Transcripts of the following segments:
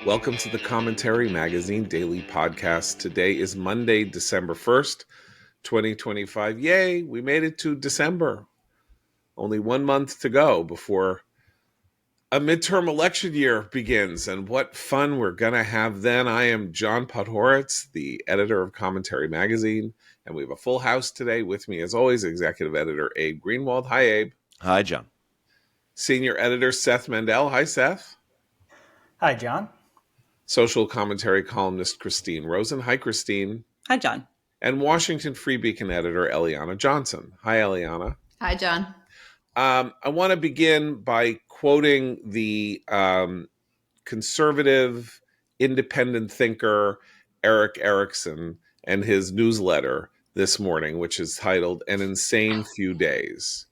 Welcome to the Commentary Magazine Daily Podcast. Today is Monday, December 1st, 2025. Yay, we made it to December. Only 1 month to go before a midterm election year begins. And what fun we're going to have then. I am John Podhoretz, the editor of Commentary Magazine, and we have a full house today. With me, as always, executive editor Abe Greenwald. Hi, Abe. Hi, John. Senior editor Seth Mandel. Hi, Seth. Hi, John. Social commentary columnist Christine Rosen. Hi, Christine. Hi, John. And Washington Free Beacon editor Eliana Johnson. Hi, Eliana. Hi, John. I want to begin by quoting the conservative, independent thinker Eric Erickson and his newsletter this morning, which is titled An Insane Few Days.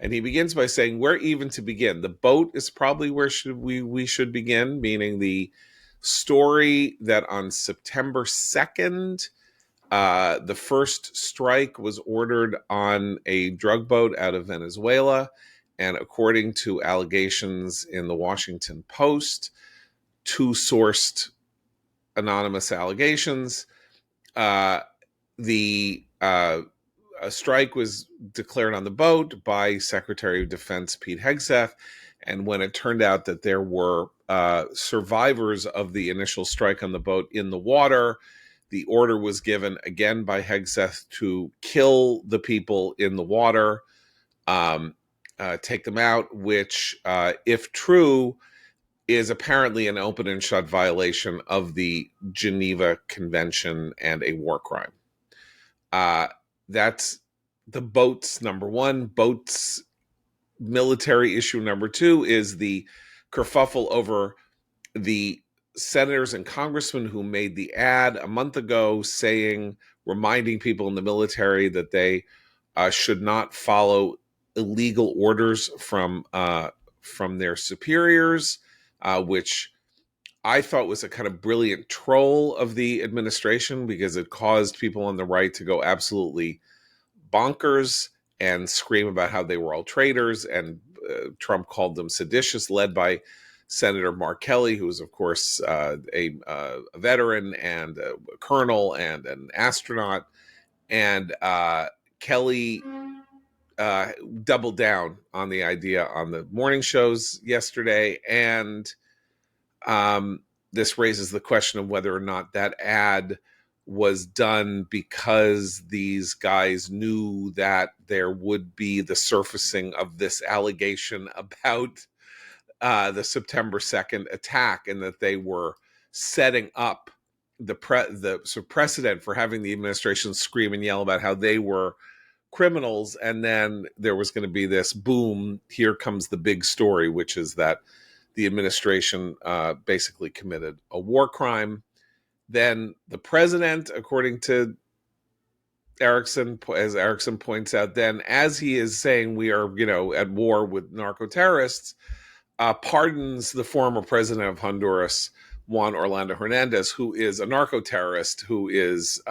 And he begins by saying, where even to begin? The boat is probably where we should begin, meaning the story that on September 2nd, the first strike was ordered on a drug boat out of Venezuela. And according to allegations in the Washington Post, two-sourced anonymous allegations, a strike was declared on the boat by Secretary of Defense Pete Hegseth. And when it turned out that there were survivors of the initial strike on the boat in the water, the order was given again by Hegseth to kill the people in the water, take them out, which, if true, is apparently an open and shut violation of the Geneva Convention and a war crime. That's the boats, number one. Boats military issue number two is the kerfuffle over the senators and congressmen who made the ad a month ago reminding people in the military that they should not follow illegal orders from their superiors, which I thought was a kind of brilliant troll of the administration because it caused people on the right to go absolutely bonkers and scream about how they were all traitors. And Trump called them seditious, led by Senator Mark Kelly, who is, of course, a veteran and a colonel and an astronaut. And Kelly doubled down on the idea on the morning shows yesterday. And this raises the question of whether or not that ad was done because these guys knew that there would be the surfacing of this allegation about the September 2nd attack, and that they were setting up the precedent for having the administration scream and yell about how they were criminals. And then there was going to be this boom, here comes the big story, which is that the administration basically committed a war crime. Then the president, according to Erickson, as Erickson points out, then as he is saying we are, at war with narco-terrorists, pardons the former president of Honduras, Juan Orlando Hernandez, who is a narco-terrorist who is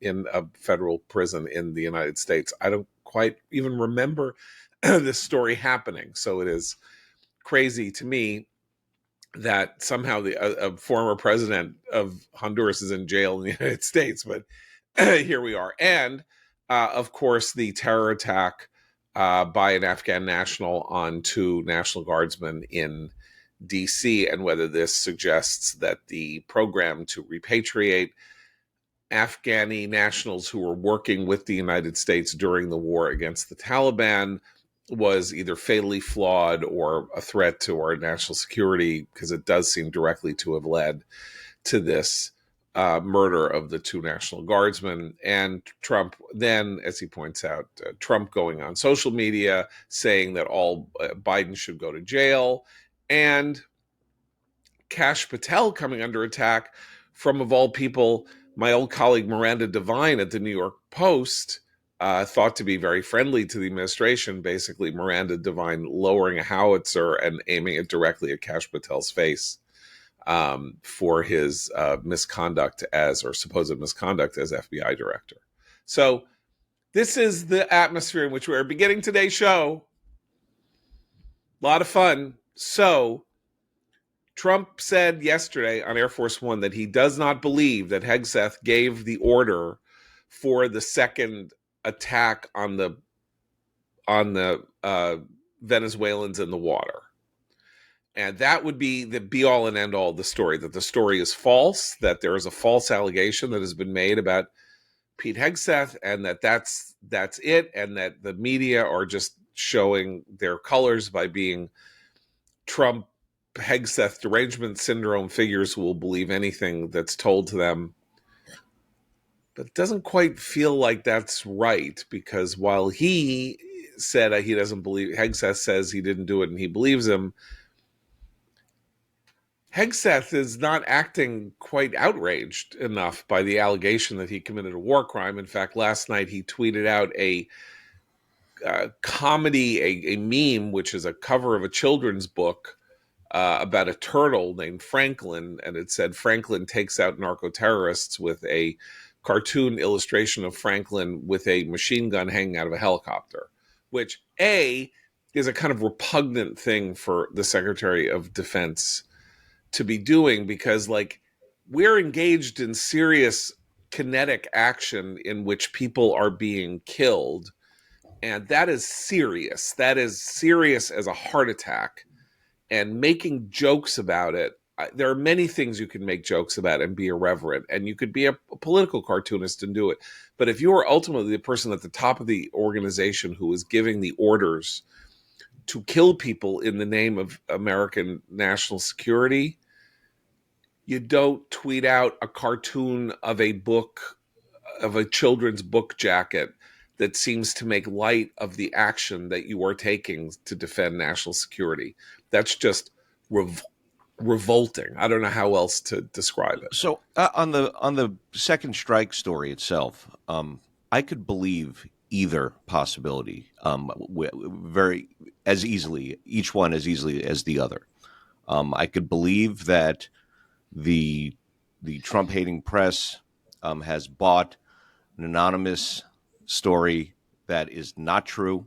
in a federal prison in the United States. I don't quite even remember this story happening. So it is crazy to me that somehow a former president of Honduras is in jail in the United States, but here we are. And of course, the terror attack by an Afghan national on two National Guardsmen in D.C., and whether this suggests that the program to repatriate Afghani nationals who were working with the United States during the war against the Taliban was either fatally flawed or a threat to our national security, because it does seem directly to have led to this murder of the two National Guardsmen. And Trump then, as he points out, Trump going on social media saying that all Biden should go to jail, and Kash Patel coming under attack from, of all people, my old colleague Miranda Devine at the New York Post, thought to be very friendly to the administration. Basically, Miranda Devine lowering a howitzer and aiming it directly at Kash Patel's face for his misconduct supposed misconduct as FBI director. So this is the atmosphere in which we are beginning today's show. A lot of fun. So Trump said yesterday on Air Force One that he does not believe that Hegseth gave the order for the second attack on the Venezuelans in the water. And that would be the be all and end all of the story, that the story is false, that there is a false allegation that has been made about Pete Hegseth, and that's it, and that the media are just showing their colors by being Trump Hegseth derangement syndrome figures who will believe anything that's told to them. But it doesn't quite feel like that's right, because while he said he doesn't believe, Hegseth says he didn't do it and he believes him, Hegseth is not acting quite outraged enough by the allegation that he committed a war crime. In fact, last night he tweeted out a comedy, a meme, which is a cover of a children's book about a turtle named Franklin, and it said Franklin takes out narco-terrorists, with a cartoon illustration of Franklin with a machine gun hanging out of a helicopter, which is a kind of repugnant thing for the Secretary of Defense to be doing, because like we're engaged in serious kinetic action in which people are being killed, and that is serious as a heart attack. And making jokes about it, there are many things you can make jokes about and be irreverent, and you could be a political cartoonist and do it. But if you are ultimately the person at the top of the organization who is giving the orders to kill people in the name of American national security, you don't tweet out a cartoon of a book, of a children's book jacket that seems to make light of the action that you are taking to defend national security. That's just revolting. I don't know how else to describe it. So on the second strike story itself, I could believe either possibility very as easily, each one as easily as the other. I could believe that the Trump hating press has bought an anonymous story that is not true.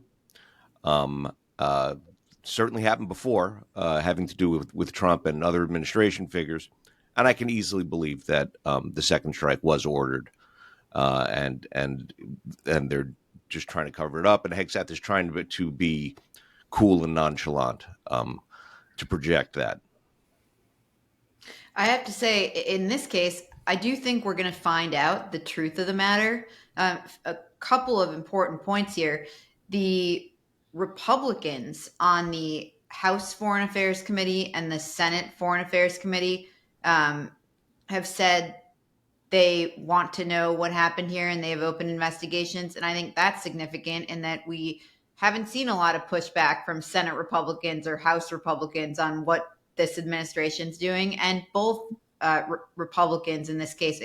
Certainly happened before, having to do with Trump and other administration figures. And I can easily believe that the second strike was ordered, and they're just trying to cover it up. And Hegseth is trying to be cool and nonchalant, to project that. I have to say, in this case, I do think we're going to find out the truth of the matter. A couple of important points here. The Republicans on the House Foreign Affairs Committee and the Senate Foreign Affairs Committee have said they want to know what happened here, and they have opened investigations. And I think that's significant in that we haven't seen a lot of pushback from Senate Republicans or House Republicans on what this administration's doing. And both Republicans in this case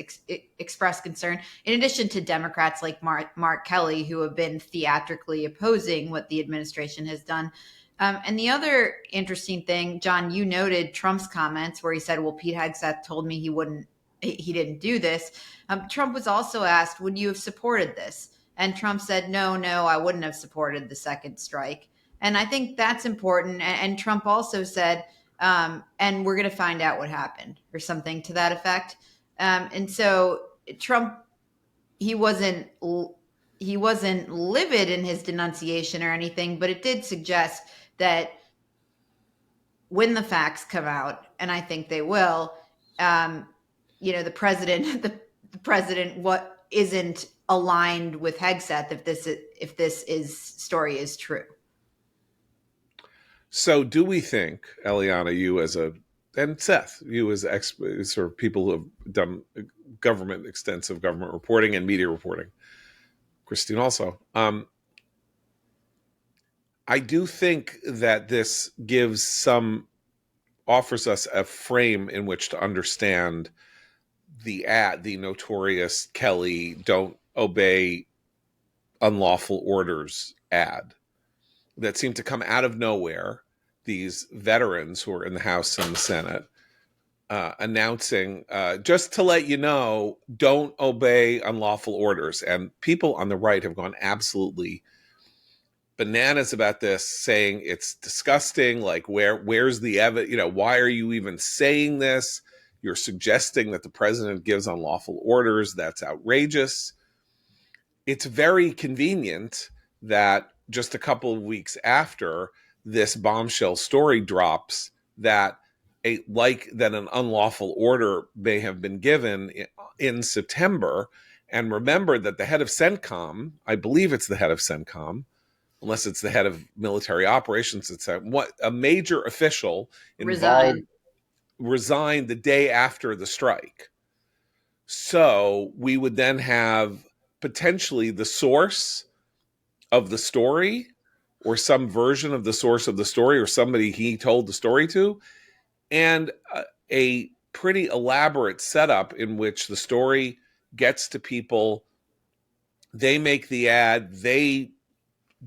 express concern, in addition to Democrats like Mark Kelly, who have been theatrically opposing what the administration has done. And the other interesting thing, John, you noted Trump's comments where he said, well, Pete Hegseth told me he didn't do this. Trump was also asked, would you have supported this? And Trump said, no, I wouldn't have supported the second strike. And I think that's important. And Trump also said, and we're going to find out what happened, or something to that effect. And so Trump, he wasn't livid in his denunciation or anything, but it did suggest that when the facts come out, and I think they will, the president, what isn't aligned with Hegseth if this story is true. So do we think, Eliana, and Seth, you as sort of people who have done extensive government reporting and media reporting, Christine also, I do think that this offers us a frame in which to understand the notorious Kelly "Don't Obey Unlawful Orders" ad that seemed to come out of nowhere. These veterans who are in the House and the Senate announcing, just to let you know, don't obey unlawful orders. And people on the right have gone absolutely bananas about this, saying it's disgusting. Like, where's the evidence? Why are you even saying this? You're suggesting that the president gives unlawful orders. That's outrageous. It's very convenient that just a couple of weeks after this bombshell story drops, that an unlawful order may have been given in September. And remember that the head of CENTCOM, I believe it's the head of CENTCOM, unless it's the head of military operations, it's a major official involved resigned the day after the strike. So we would then have potentially the source of the story, or some version of the source of the story, or somebody he told the story to, and a pretty elaborate setup in which the story gets to people. They make the ad, they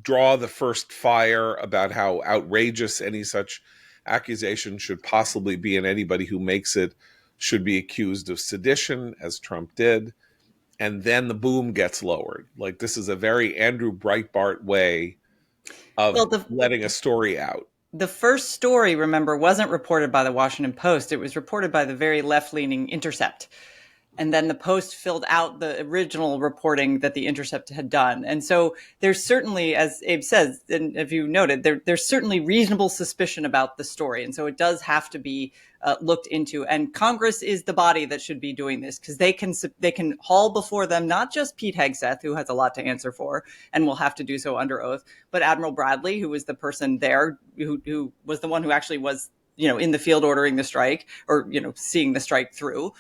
draw the first fire about how outrageous any such accusation should possibly be, and anybody who makes it should be accused of sedition, as Trump did. And then the boom gets lowered. Like, this is a very Andrew Breitbart way of letting a story out. The first story, remember, wasn't reported by the Washington Post. It was reported by the very left-leaning Intercept. And then the Post filled out the original reporting that the Intercept had done. And so there's certainly, as Abe says, and if you noted, there's certainly reasonable suspicion about the story. And so it does have to be looked into. And Congress is the body that should be doing this, because they can haul before them not just Pete Hegseth, who has a lot to answer for and will have to do so under oath, but Admiral Bradley, who was the person there, who was the one who actually was in the field ordering the strike, or, seeing the strike through.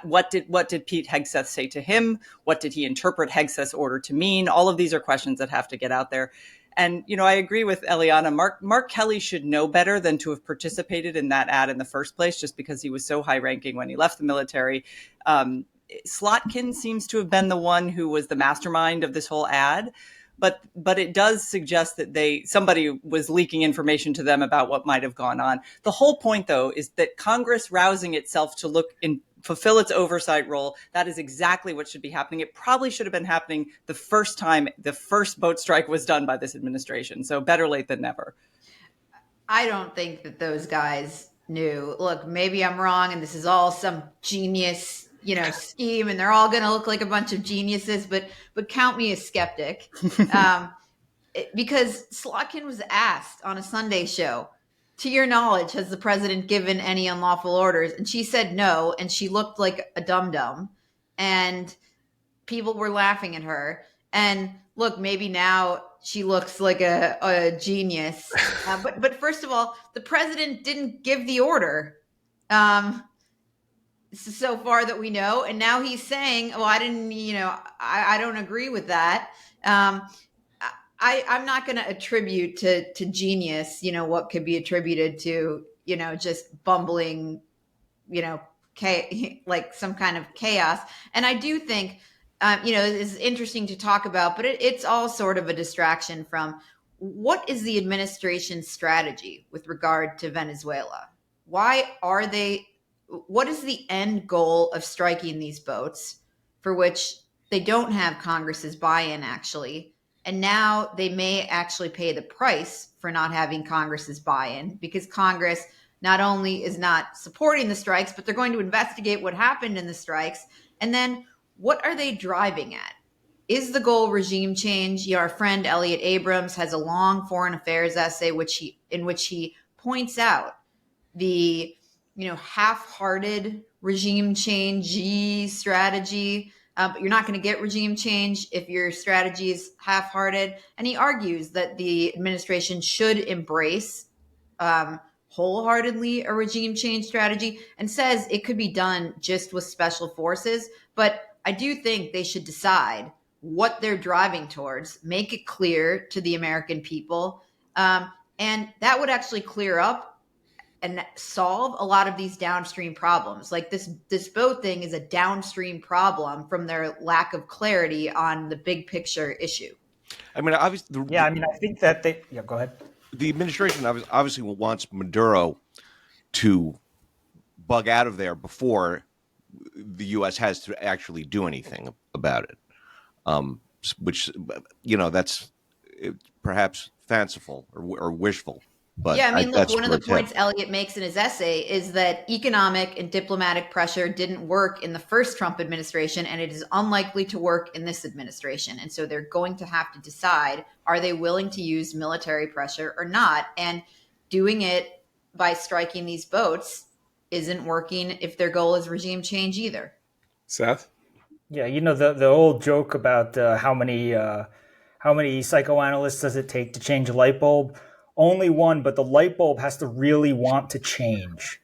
What did Pete Hegseth say to him? What did he interpret Hegseth's order to mean? All of these are questions that have to get out there. And, I agree with Eliana. Mark Kelly should know better than to have participated in that ad in the first place, just because he was so high ranking when he left the military. Slotkin seems to have been the one who was the mastermind of this whole ad. But it does suggest that somebody was leaking information to them about what might have gone on. The whole point, though, is that Congress rousing itself to look and fulfill its oversight role, that is exactly what should be happening. It probably should have been happening the first time the first boat strike was done by this administration. So better late than never. I don't think that those guys knew. Look, maybe I'm wrong, and this is all some genius scheme, and they're all going to look like a bunch of geniuses, but count me a skeptic. Because Slotkin was asked on a Sunday show, to your knowledge, has the president given any unlawful orders? And she said no, and she looked like a dum-dum, and people were laughing at her. And look, maybe now she looks like a genius. But first of all, the president didn't give the order. So far that we know. And now he's saying, well, I didn't, I don't agree with that. I'm not going to attribute to genius, what could be attributed to, just bumbling, like some kind of chaos. And I do think, it's interesting to talk about, but it's all sort of a distraction from what is the administration's strategy with regard to Venezuela? What is the end goal of striking these boats, for which they don't have Congress's buy-in, actually? And now they may actually pay the price for not having Congress's buy-in, because Congress not only is not supporting the strikes, but they're going to investigate what happened in the strikes. And then what are they driving at? Is the goal regime change? Our friend Elliot Abrams has a long foreign affairs essay in which he points out the half-hearted regime change strategy. But you're not going to get regime change if your strategy is half-hearted. And he argues that the administration should embrace wholeheartedly a regime change strategy, and says it could be done just with special forces. But I do think they should decide what they're driving towards, make it clear to the American people. And that would actually clear up and solve a lot of these downstream problems. Like this boat thing is a downstream problem from their lack of clarity on the big picture issue. I mean, obviously, I think that go ahead. The administration obviously wants Maduro to bug out of there before the U.S. has to actually do anything about it, which, that's perhaps fanciful or wishful. But yeah, I mean, look, that's one of where the it's headed. points Elliot makes in his essay is that economic and diplomatic pressure didn't work in the first Trump administration, and it is unlikely to work in this administration. And so they're going to have to decide, are they willing to use military pressure or not? And doing it by striking these votes isn't working if their goal is regime change either. Seth? Yeah, the old joke about how many psychoanalysts does it take to change a light bulb? Only one, but the light bulb has to really want to change.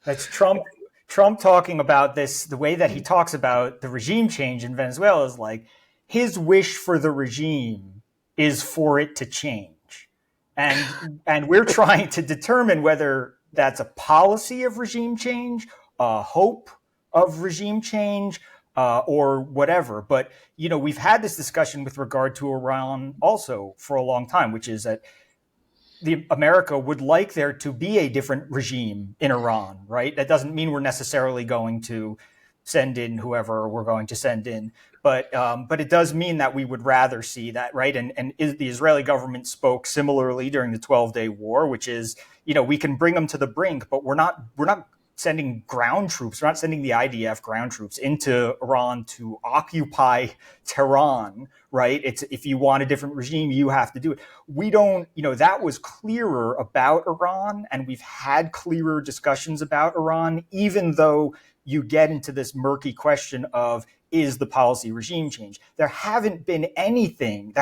That's Trump. Trump talking about this. The way that he talks about the regime change in Venezuela is like his wish for the regime is for it to change, and we're trying to determine whether that's a policy of regime change, a hope of regime change, or whatever. But we've had this discussion with regard to Iran also for a long time, which is that America would like there to be a different regime in Iran, right? That doesn't mean we're necessarily going to send in whoever we're going to send in, but it does mean that we would rather see that, right? And the Israeli government spoke similarly during the 12-day war, which is, we can bring them to the brink, but we're not sending ground troops. We're not sending the IDF ground troops into Iran to occupy Tehran, right? It's, if you want a different regime, you have to do it. We don't, that was clearer about Iran, and we've had clearer discussions about Iran, even though you get into this murky question of, is the policy regime change? There hasn't been anything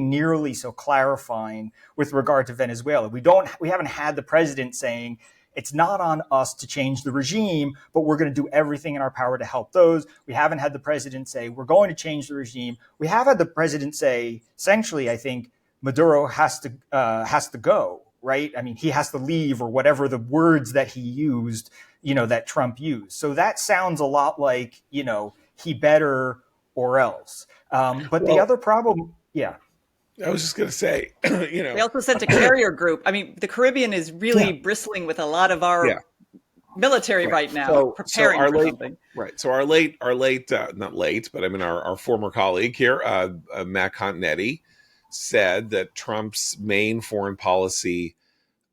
nearly so clarifying with regard to Venezuela. We haven't had the president saying, it's not on us to change the regime, but we're going to do everything in our power to help those. We haven't had the president say, we're going to change the regime. We have had the president say, essentially, I think, Maduro has to go, right? I mean, he has to leave, or whatever the words that he used, that Trump used. So that sounds a lot like, he better or else. But the other problem, yeah. I was just going to say, They also sent a carrier group. I mean, the Caribbean is really bristling with a lot of our military right now, preparing for something. Right. So our not late, but I mean, our former colleague here, Matt Continetti, said that Trump's main foreign policy,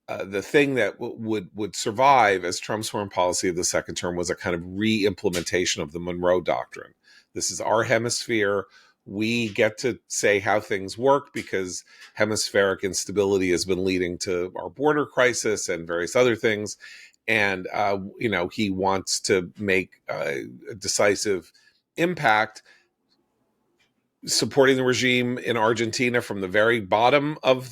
the thing that would survive as Trump's foreign policy of the second term, was a kind of re-implementation of the Monroe Doctrine. This is our hemisphere. We get to say how things work because hemispheric instability has been leading to our border crisis and various other things. And, he wants to make a decisive impact supporting the regime in Argentina from the very bottom of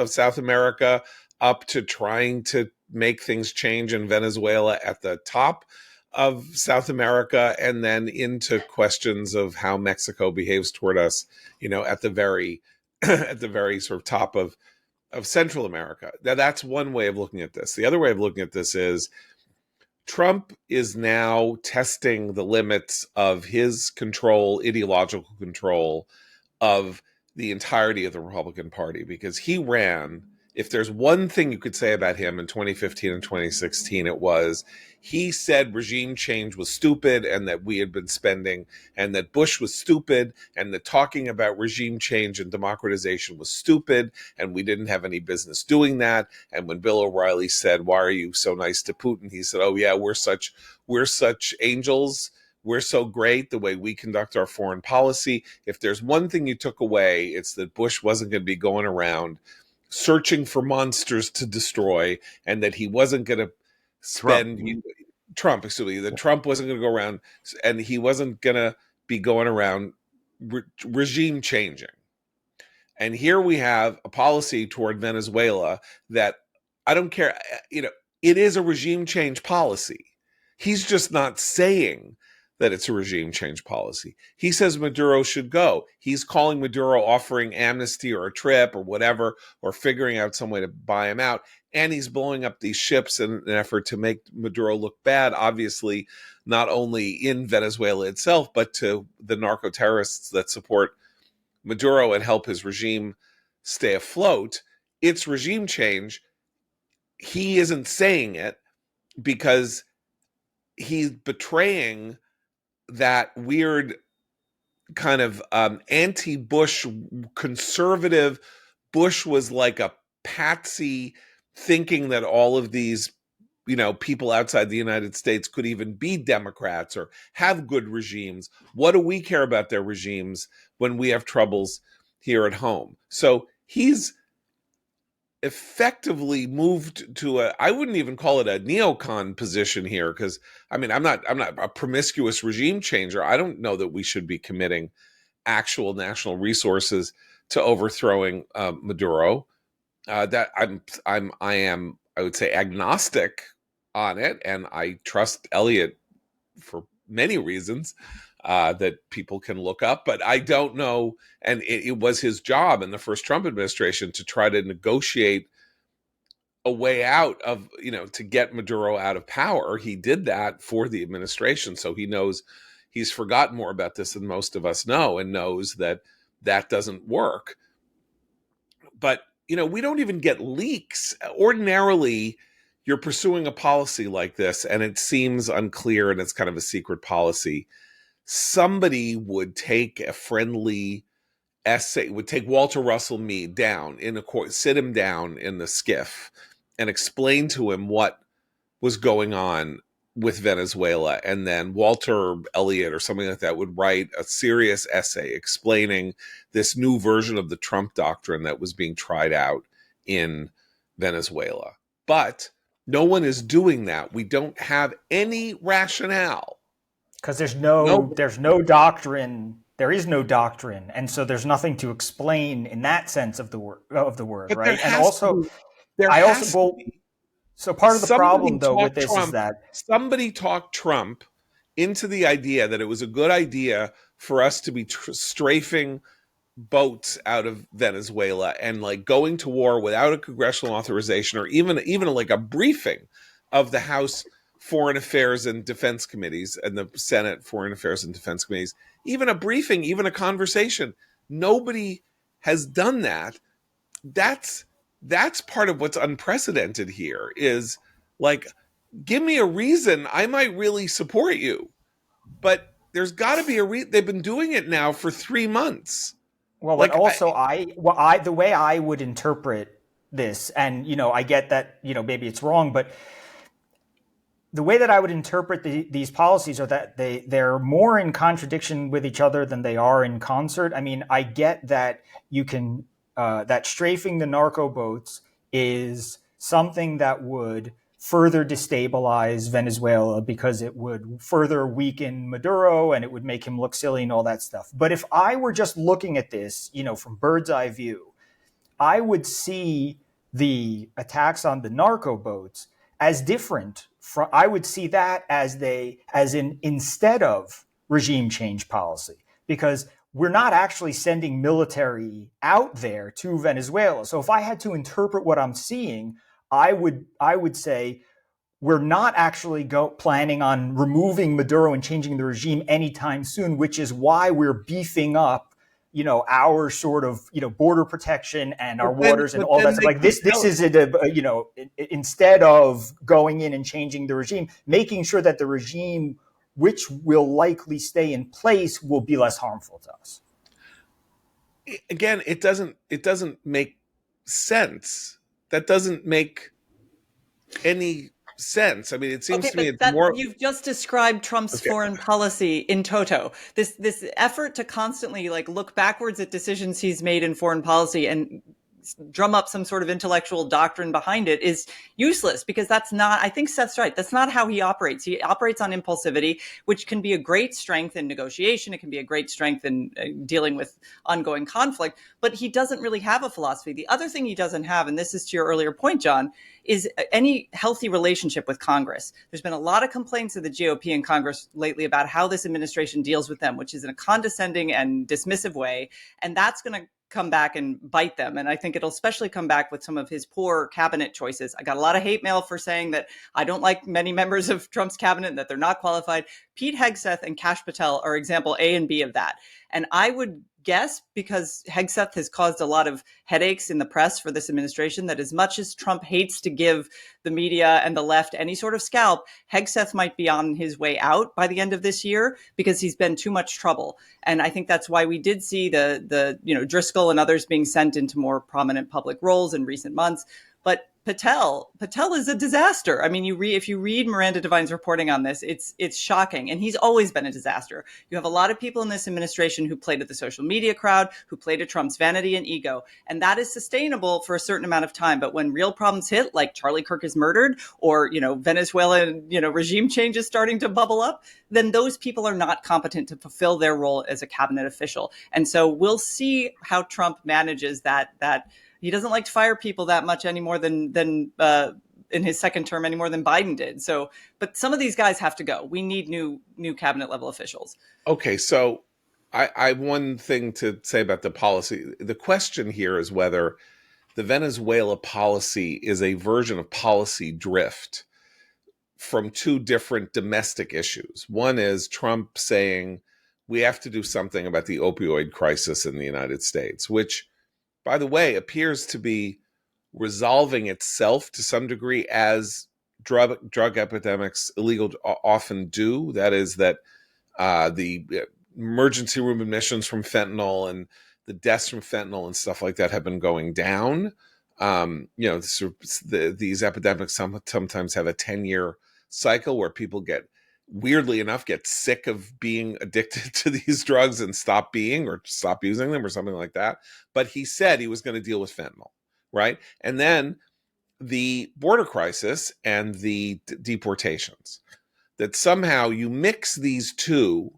South America up to trying to make things change in Venezuela at the top of South America, and then into questions of how Mexico behaves toward us, at the very at the very sort of top of Central America. Now, that's one way of looking at this. The other way of looking at this is Trump is now testing the limits of his control, ideological control of the entirety of the Republican Party, because he ran. If there's one thing you could say about him in 2015 and 2016, it was he said regime change was stupid and that we had been spending, and that Bush was stupid, and that talking about regime change and democratization was stupid, and we didn't have any business doing that. And when Bill O'Reilly said, "Why are you so nice to Putin?" he said, "Oh yeah, we're such angels. We're so great the way we conduct our foreign policy." If there's one thing you took away, it's that Bush wasn't going to be going around searching for monsters to destroy, and that he wasn't going to Trump wasn't going to go around, and he wasn't going to be going around regime changing. And here we have a policy toward Venezuela that, I don't care, it is a regime change policy. He's just not saying that it's a regime change policy. He says Maduro should go. He's calling Maduro, offering amnesty or a trip or whatever, or figuring out some way to buy him out. And he's blowing up these ships in an effort to make Maduro look bad, obviously, not only in Venezuela itself, but to the narco-terrorists that support Maduro and help his regime stay afloat. It's regime change. He isn't saying it because he's betraying that weird kind of anti-Bush conservative Bush was like a patsy, thinking that all of these, people outside the United States could even be Democrats or have good regimes. What do we care about their regimes when we have troubles here at home? So he's effectively moved to I wouldn't even call it a neocon position here, because I'm not a promiscuous regime changer. I don't know that we should be committing actual national resources to overthrowing Maduro. That I am, I would say, agnostic on it, and I trust Elliot for many reasons that people can look up, but I don't know. And it was his job in the first Trump administration to try to negotiate a way out of, to get Maduro out of power. He did that for the administration, so he knows. He's forgotten more about this than most of us know, and knows that that doesn't work. But we don't even get leaks. Ordinarily, you're pursuing a policy like this, and it seems unclear, and it's kind of a secret policy. Somebody would take a friendly essay, would take Walter Russell Mead down in a court, sit him down in the skiff, and explain to him what was going on with Venezuela. And then Walter Elliott or something like that would write a serious essay explaining this new version of the Trump doctrine that was being tried out in Venezuela. But no one is doing that. We don't have any rationale. Because there's no doctrine. There is no doctrine, and so there's nothing to explain in that sense of the word, But right? And also, so part of the problem though with this is that somebody talked Trump into the idea that it was a good idea for us to be strafing boats out of Venezuela and like going to war without a congressional authorization, or even like a briefing of the House Foreign Affairs and Defense Committees and the Senate Foreign Affairs and Defense Committees, even a briefing, even a conversation. Nobody has done that. That's part of what's unprecedented here, is like, give me a reason. I might really support you, but there's got to be a reason. They've been doing it now for 3 months. Well, like, also the way I would interpret this, and I get that maybe it's wrong, but the way that I would interpret these policies are that they're more in contradiction with each other than they are in concert. I mean, I get that you can that strafing the narco boats is something that would further destabilize Venezuela because it would further weaken Maduro and it would make him look silly and all that stuff. But if I were just looking at this, from bird's eye view, I would see the attacks on the narco boats as different from, I would see that as instead of regime change policy, because we're not actually sending military out there to Venezuela. So if I had to interpret what I'm seeing, I would say we're not actually planning on removing Maduro and changing the regime anytime soon, which is why we're beefing up our sort of, border protection and our waters and all that stuff. Like this is instead of going in and changing the regime, making sure that the regime, which will likely stay in place, will be less harmful to us. Again, it doesn't make sense. That doesn't make any sense. I mean, it seems to me it's more. You've just described Trump's foreign policy in toto. This effort to constantly look backwards at decisions he's made in foreign policy and drum up some sort of intellectual doctrine behind it is useless, because that's not, I think Seth's right, that's not how he operates. He operates on impulsivity, which can be a great strength in negotiation. It can be a great strength in dealing with ongoing conflict, but he doesn't really have a philosophy. The other thing he doesn't have, and this is to your earlier point, John, is any healthy relationship with Congress. There's been a lot of complaints of the GOP in Congress lately about how this administration deals with them, which is in a condescending and dismissive way. And that's going to come back and bite them. And I think it'll especially come back with some of his poor cabinet choices. I got a lot of hate mail for saying that I don't like many members of Trump's cabinet and that they're not qualified. Pete Hegseth and Kash Patel are example A and B of that. And I would guess, because Hegseth has caused a lot of headaches in the press for this administration, that as much as Trump hates to give the media and the left any sort of scalp, Hegseth might be on his way out by the end of this year because he's been too much trouble. And I think that's why we did see the Driscoll and others being sent into more prominent public roles in recent months. But Patel is a disaster. I mean, if you read Miranda Devine's reporting on this, it's shocking. And he's always been a disaster. You have a lot of people in this administration who played to the social media crowd, who played to Trump's vanity and ego. And that is sustainable for a certain amount of time. But when real problems hit, like Charlie Kirk is murdered, or, Venezuela, regime change is starting to bubble up, then those people are not competent to fulfill their role as a cabinet official. And so we'll see how Trump manages that. He doesn't like to fire people that much anymore than in his second term anymore than Biden did. So, but some of these guys have to go. We need new cabinet level officials. Okay, so I have one thing to say about the policy. The question here is whether the Venezuela policy is a version of policy drift from two different domestic issues. One is Trump saying we have to do something about the opioid crisis in the United States, which, by the way, appears to be resolving itself to some degree, as drug epidemics often do. That is that the emergency room admissions from fentanyl and the deaths from fentanyl and stuff like that have been going down. These epidemics sometimes have a 10-year cycle where people weirdly enough, get sick of being addicted to these drugs and stop using them or something like that. But he said he was going to deal with fentanyl, right? And then the border crisis and the deportations, that somehow you mix these two,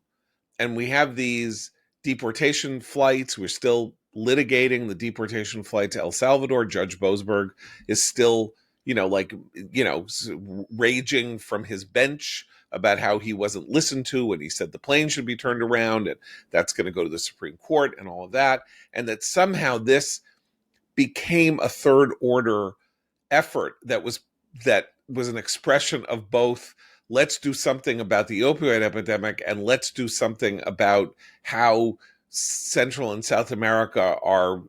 and we have these deportation flights. We're still litigating the deportation flight to El Salvador. Judge Boasberg is still, raging from his bench about how he wasn't listened to and he said the plane should be turned around, and that's going to go to the Supreme Court and all of that. And that somehow this became a third order effort that was an expression of both, let's do something about the opioid epidemic and let's do something about how Central and South America are,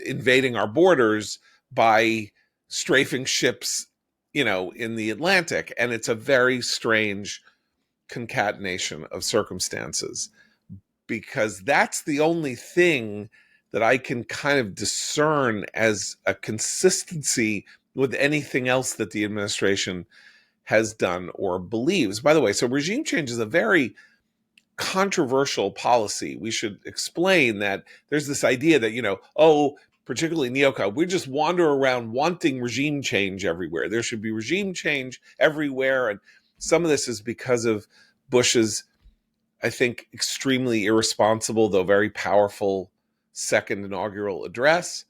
invading our borders by strafing ships, in the Atlantic. And it's a very strange concatenation of circumstances, because that's the only thing that I can kind of discern as a consistency with anything else that the administration has done or believes. By the way, so regime change is a very controversial policy. We should explain that there's this idea that, particularly neocon, we just wander around wanting regime change everywhere. There should be regime change everywhere. And some of this is because of Bush's, I think, extremely irresponsible, though very powerful second inaugural address,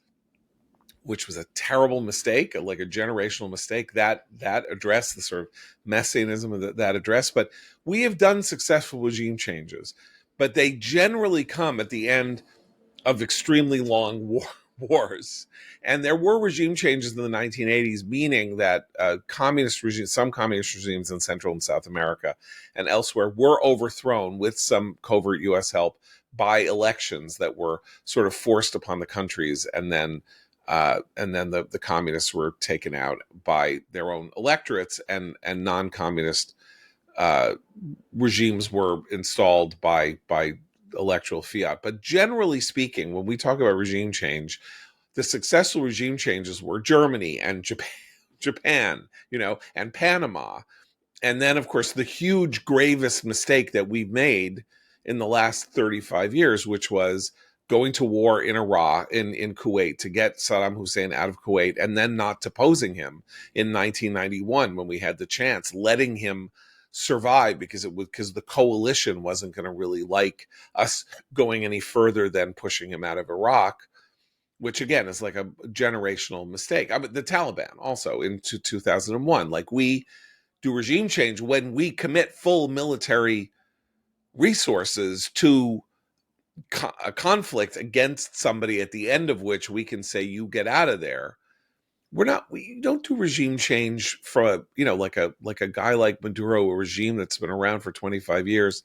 which was a terrible mistake, like a generational mistake, that address, the sort of messianism of that address. But we have done successful regime changes, but they generally come at the end of extremely long wars. And there were regime changes in the 1980s, meaning that some communist regimes in Central and South America and elsewhere were overthrown with some covert U.S. help by elections that were sort of forced upon the countries, and then the communists were taken out by their own electorates, and non-communist regimes were installed by electoral fiat. But generally speaking, when we talk about regime change, the successful regime changes were Germany and Japan, and Panama. And then, of course, the huge, gravest mistake that we've made in the last 35 years, which was going to war in Iraq, in Kuwait, to get Saddam Hussein out of Kuwait, and then not deposing him in 1991 when we had the chance, letting him survive because the coalition wasn't going to really like us going any further than pushing him out of Iraq, which again is like a generational mistake. The Taliban also into 2001, like, we do regime change when we commit full military resources to a conflict against somebody, at the end of which we can say, you get out of there. We don't do regime change for like a guy like Maduro, a regime that's been around for 25 years,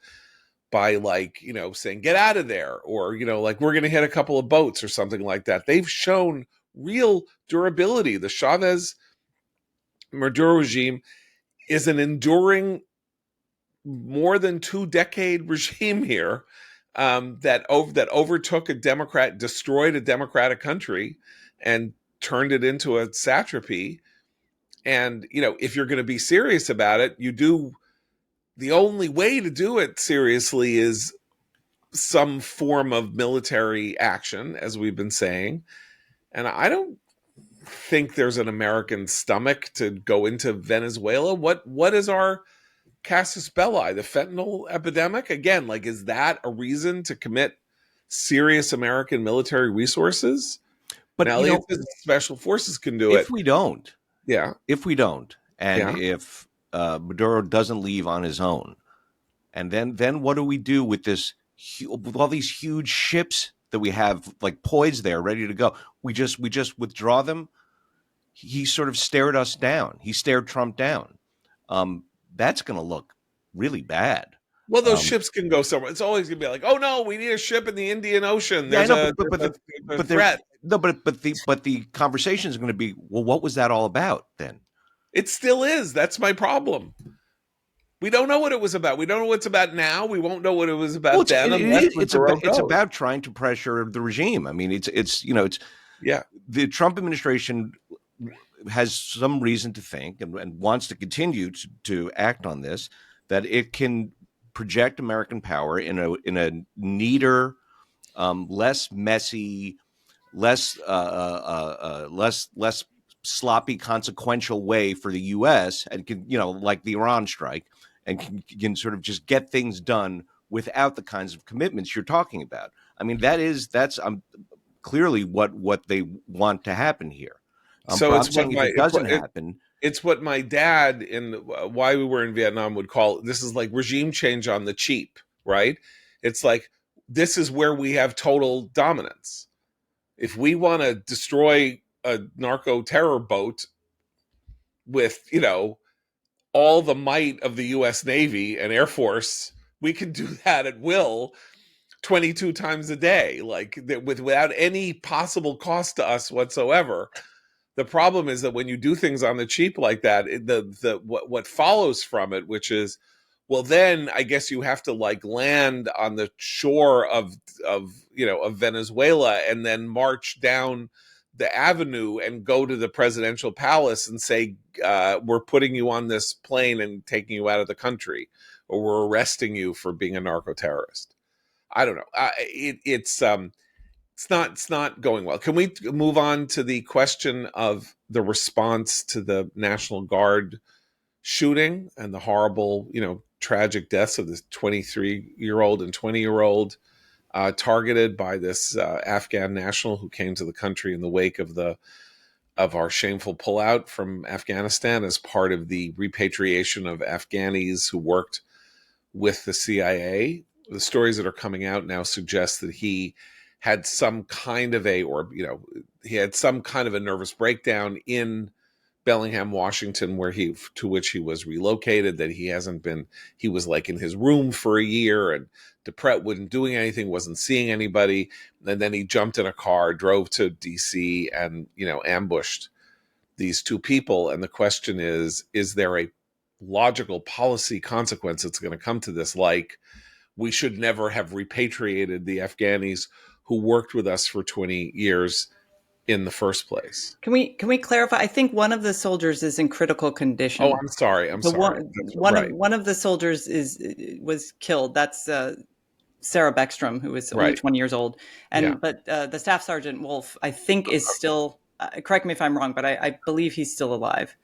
by like, saying get out of there, or like we're going to hit a couple of boats or something like that. They've shown real durability. The Chavez Maduro regime is an enduring, more than 2-decade regime here, that overtook destroyed a democratic country, and turned it into a satrapy. And if you're going to be serious about it, the only way to do it seriously is some form of military action, as we've been saying. And I don't think there's an American stomach to go into Venezuela. What is our casus belli? The fentanyl epidemic? Again, like, is that a reason to commit serious American military resources? But Now, special forces can do it. If we don't, and if Maduro doesn't leave on his own, and then what do we do with with all these huge ships that we have like poised there, ready to go? We just withdraw them. He sort of stared us down. He stared Trump down. That's going to look really bad. Well, those ships can go somewhere. It's always going to be like, oh no, we need a ship in the Indian Ocean. There's a threat. But the conversation is going to be, well, what was that all about then? It still is. That's my problem. We don't know what it was about. We don't know what it's about now. We won't know what it was about then. It's about trying to pressure the regime. I mean, the Trump administration has some reason to think and wants to continue to act on this, that it can project American power in a neater, less messy, less sloppy, consequential way for the U.S. and can, like the Iran strike, and can sort of just get things done without the kinds of commitments you're talking about. I mean, that's clearly what they want to happen here. So it's what it doesn't happen. It's what my dad in Why We Were in Vietnam would call, this is like regime change on the cheap, right? It's like, this is where we have total dominance. If we want to destroy a narco terror boat with, all the might of the U.S. Navy and Air Force, we can do that at will 22 times a day, like without any possible cost to us whatsoever. The problem is that when you do things on the cheap like that, what follows from it, which is, well, then I guess you have to like land on the shore of Venezuela and then march down the avenue and go to the presidential palace and say, we're putting you on this plane and taking you out of the country, or we're arresting you for being a narco terrorist. I don't know. It's not going well. Can we move on to the question of the response to the National Guard shooting and the horrible, tragic deaths of this 23-year-old and 20-year-old targeted by this Afghan national who came to the country in the wake of our shameful pullout from Afghanistan as part of the repatriation of Afghanis who worked with the CIA. The stories that are coming out now suggest that he had some kind of a nervous breakdown in Bellingham, Washington, to which he was relocated, that he was like in his room for a year and depressed, wasn't doing anything, wasn't seeing anybody. And then he jumped in a car, drove to DC and, ambushed these two people. And the question is there a logical policy consequence that's going to come to this? Like, we should never have repatriated the Afghanis who worked with us for 20 years in the first place. Can we clarify? I think one of the soldiers is in critical condition. Oh, I'm sorry. One of the soldiers was killed. That's Sarah Beckstrom, who was only 20 years old. But the Staff Sergeant Wolf, I think, is still. Correct me if I'm wrong, but I believe he's still alive.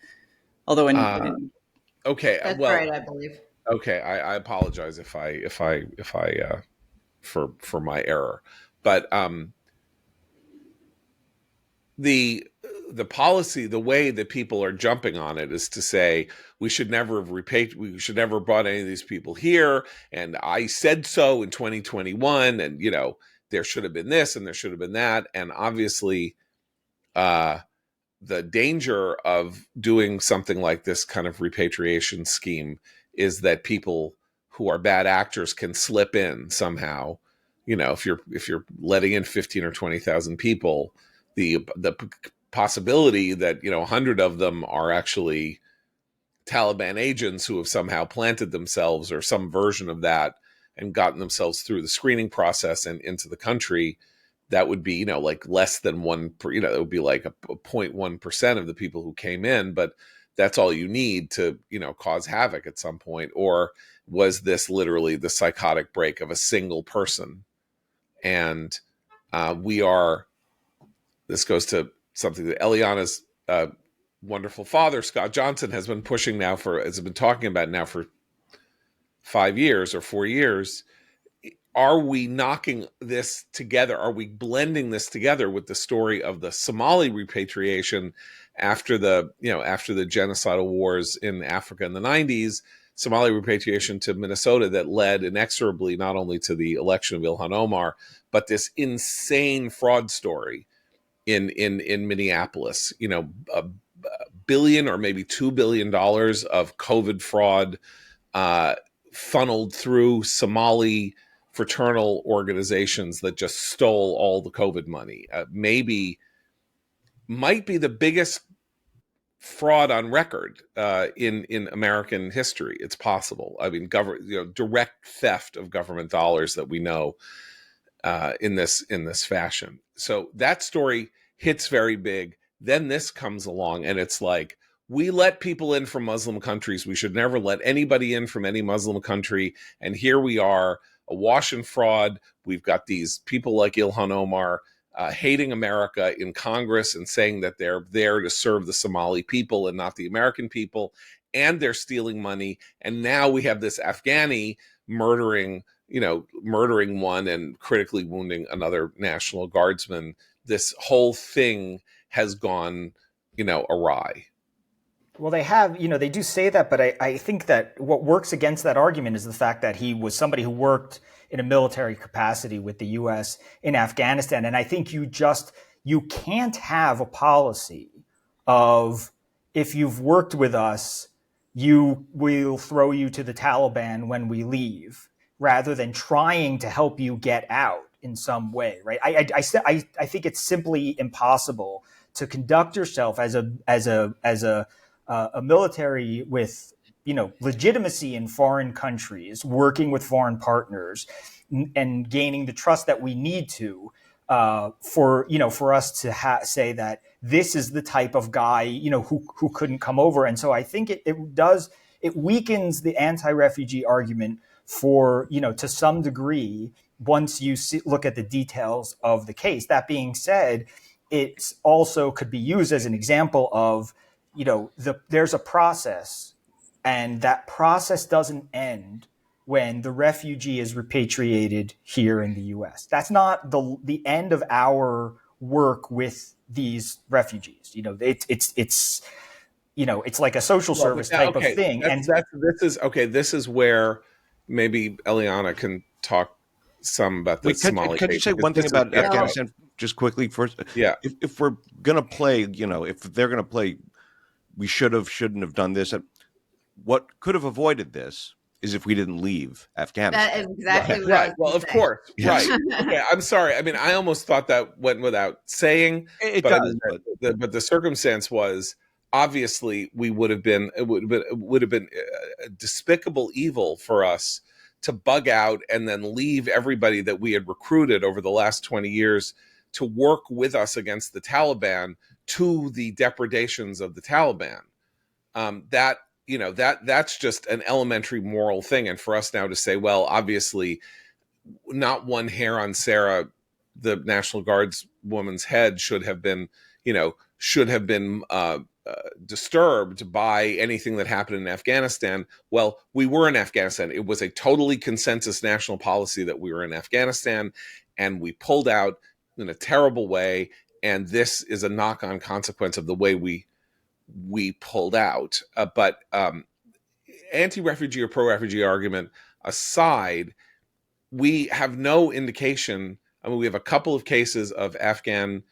Although okay, that's right, I believe. Okay, I apologize if I for my error, but the policy, the way that people are jumping on it is to say we should never have we should never have brought any of these people here, and I said so in 2021, and there should have been this and there should have been that, and obviously the danger of doing something like this kind of repatriation scheme is that people who are bad actors can slip in somehow. If you're letting in 15 or 20,000 people, the possibility that 100 of them are actually Taliban agents who have somehow planted themselves or some version of that and gotten themselves through the screening process and into the country, that would be, like less than one, it would be like a 0.1% of the people who came in, but that's all you need to, cause havoc at some point. Or was this literally the psychotic break of a single person? And this goes to something that Eliana's wonderful father, Scott Johnson, has been talking about now for 5 years or 4 years. Are we knocking this together? Are we blending this together with the story of the Somali repatriation after the genocidal wars in Africa in the 90s, Somali repatriation to Minnesota that led inexorably not only to the election of Ilhan Omar, but this insane fraud story in Minneapolis, $1 billion or maybe $2 billion of COVID fraud funneled through Somali fraternal organizations that just stole all the COVID money. Might be the biggest fraud on record in American history. It's possible. I mean, direct theft of government dollars that we know in this fashion. So that story hits very big. Then this comes along, and it's like, we let people in from Muslim countries. We should never let anybody in from any Muslim country. And here we are, awash in fraud. We've got these people like Ilhan Omar hating America in Congress and saying that they're there to serve the Somali people and not the American people. And they're stealing money. And now we have this Afghani murdering one and critically wounding another National Guardsman. This whole thing has gone, awry. Well, they do say that, but I think that what works against that argument is the fact that he was somebody who worked in a military capacity with the U.S. in Afghanistan. And I think you can't have a policy of, if you've worked with us, we'll throw you to the Taliban when we leave, rather than trying to help you get out in some way, right? I think it's simply impossible to conduct yourself as a military with legitimacy in foreign countries, working with foreign partners, and gaining the trust that we need to for us to say that this is the type of guy who couldn't come over. And so I think it weakens the anti-refugee argument for to some degree once you look at the details of the case. That being said, it also could be used as an example of there's a process, and that process doesn't end when the refugee is repatriated here in the U.S. That's not the end of our work with these refugees. It's like a social service type of thing. This is where maybe Eliana can talk some about the Somali. Could you say one thing about Afghanistan just quickly first? Yeah. If we're gonna play, if they're gonna play, we shouldn't have done this. What could have avoided this is if we didn't leave Afghanistan. That is exactly right. Well, of course. Right. Okay. I'm sorry. I mean, I almost thought that went without saying. It but does. But the circumstance was, obviously it would have been a despicable evil for us to bug out and then leave everybody that we had recruited over the last 20 years to work with us against the Taliban to the depredations of the Taliban. That's just an elementary moral thing. And for us now to say, well, obviously not one hair on Sarah, the National Guard's woman's head should have been disturbed by anything that happened in Afghanistan. Well, we were in Afghanistan. It was a totally consensus national policy that we were in Afghanistan, and we pulled out in a terrible way. And this is a knock-on consequence of the way we pulled out. But anti-refugee or pro-refugee argument aside, we have no indication. I mean, we have a couple of cases of Afghans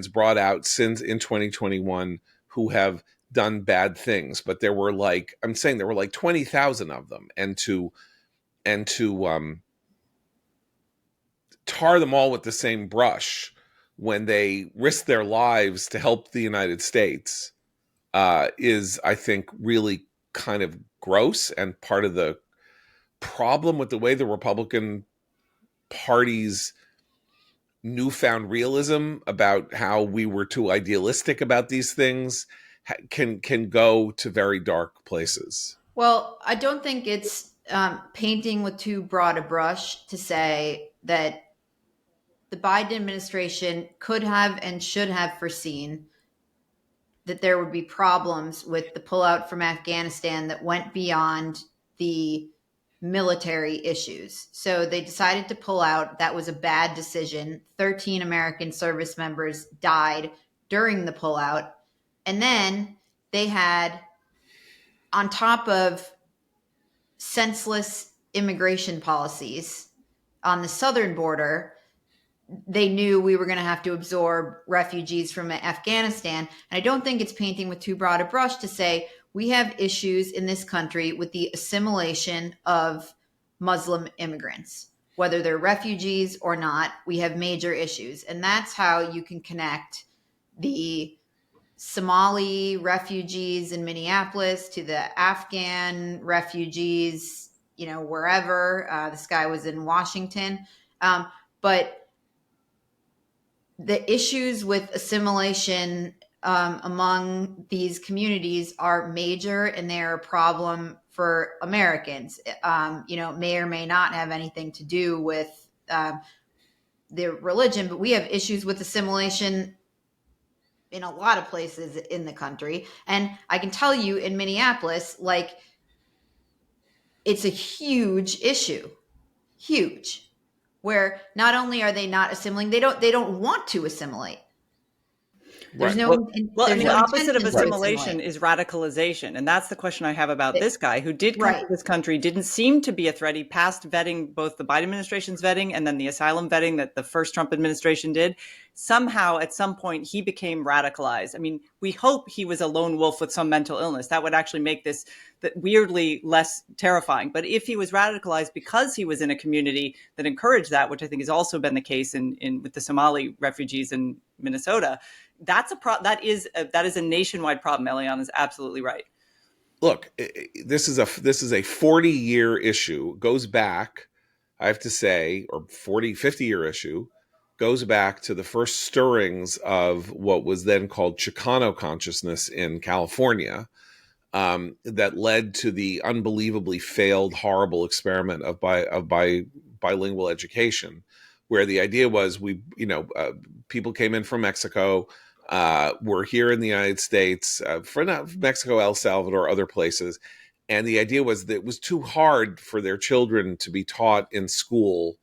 brought out since in 2021 who have done bad things, but there were like, I'm saying there were like 20,000 of them, and to tar them all with the same brush when they risk their lives to help the United States is, I think, really kind of gross, and part of the problem with the way the Republican Party's newfound realism about how we were too idealistic about these things can go to very dark places. Well, I don't think it's painting with too broad a brush to say that the Biden administration could have and should have foreseen that there would be problems with the pullout from Afghanistan that went beyond the military issues. So they decided to pull out. That was a bad decision. 13 American service members died during the pullout. And then they had, on top of senseless immigration policies on the southern border, they knew we were going to have to absorb refugees from Afghanistan. And I don't think it's painting with too broad a brush to say we have issues in this country with the assimilation of Muslim immigrants, whether they're refugees or not. We have major issues. And that's how you can connect the Somali refugees in Minneapolis to the Afghan refugees, wherever. This guy was in Washington. But the issues with assimilation among these communities are major, and they're a problem for Americans. May or may not have anything to do with the religion, but we have issues with assimilation in a lot of places in the country. And I can tell you in Minneapolis, it's a huge issue, huge. Where not only are they not assimilating, they don't want to assimilate. There's Right. The opposite of assimilation is radicalization. And that's the question I have about this guy who did come to this country, didn't seem to be a threat. He passed vetting, both the Biden administration's vetting and then the asylum vetting that the first Trump administration did. Somehow, at some point, he became radicalized. I mean, we hope he was a lone wolf with some mental illness. That would actually make this weirdly less terrifying. But if he was radicalized because he was in a community that encouraged that, which I think has also been the case in with the Somali refugees in Minnesota, that is a nationwide problem. Eliane is absolutely right. Look, this is a 40-year issue. Goes back, I have to say, or 50-year issue, goes back to the first stirrings of what was then called Chicano consciousness in California, that led to the unbelievably failed, horrible experiment of bilingual education, where the idea was people came in from Mexico. We're here in the United States, for not Mexico, El Salvador, other places. And the idea was that it was too hard for their children to be taught in school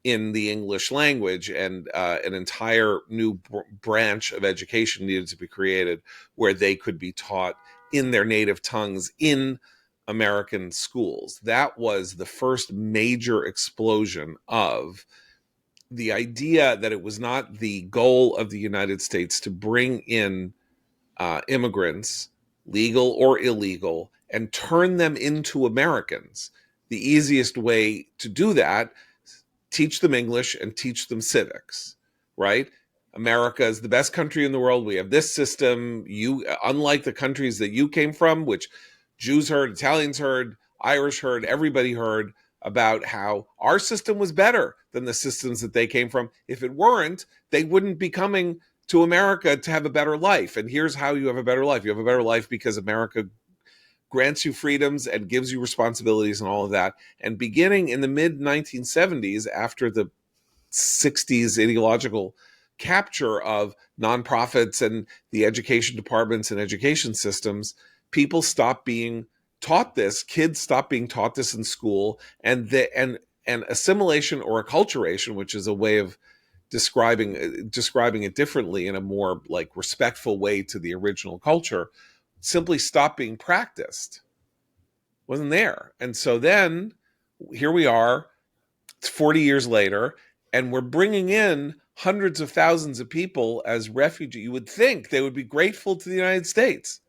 in the English language, and an entire new branch of education needed to be created where they could be taught in their native tongues in American schools. That was the first major explosion of the idea that it was not the goal of the United States to bring in immigrants, legal or illegal, and turn them into Americans. The easiest way to do that, teach them English and teach them civics, right? America is the best country in the world. We have this system. Unlike the countries that you came from, which Jews heard, Italians heard, Irish heard, everybody heard about how our system was better than the systems that they came from. If it weren't, they wouldn't be coming to America to have a better life. And here's how you have a better life. You have a better life because America grants you freedoms and gives you responsibilities and all of that. And beginning in the mid 1970s, after the 60s ideological capture of nonprofits and the education departments and education systems, people stopped being taught this. Kids stopped being taught this in school, and assimilation or acculturation, which is a way of describing it differently in a more respectful way to the original culture, simply stopped being practiced. Wasn't there. And so then here we are, it's 40 years later, and we're bringing in hundreds of thousands of people as refugees. You would think they would be grateful to the United States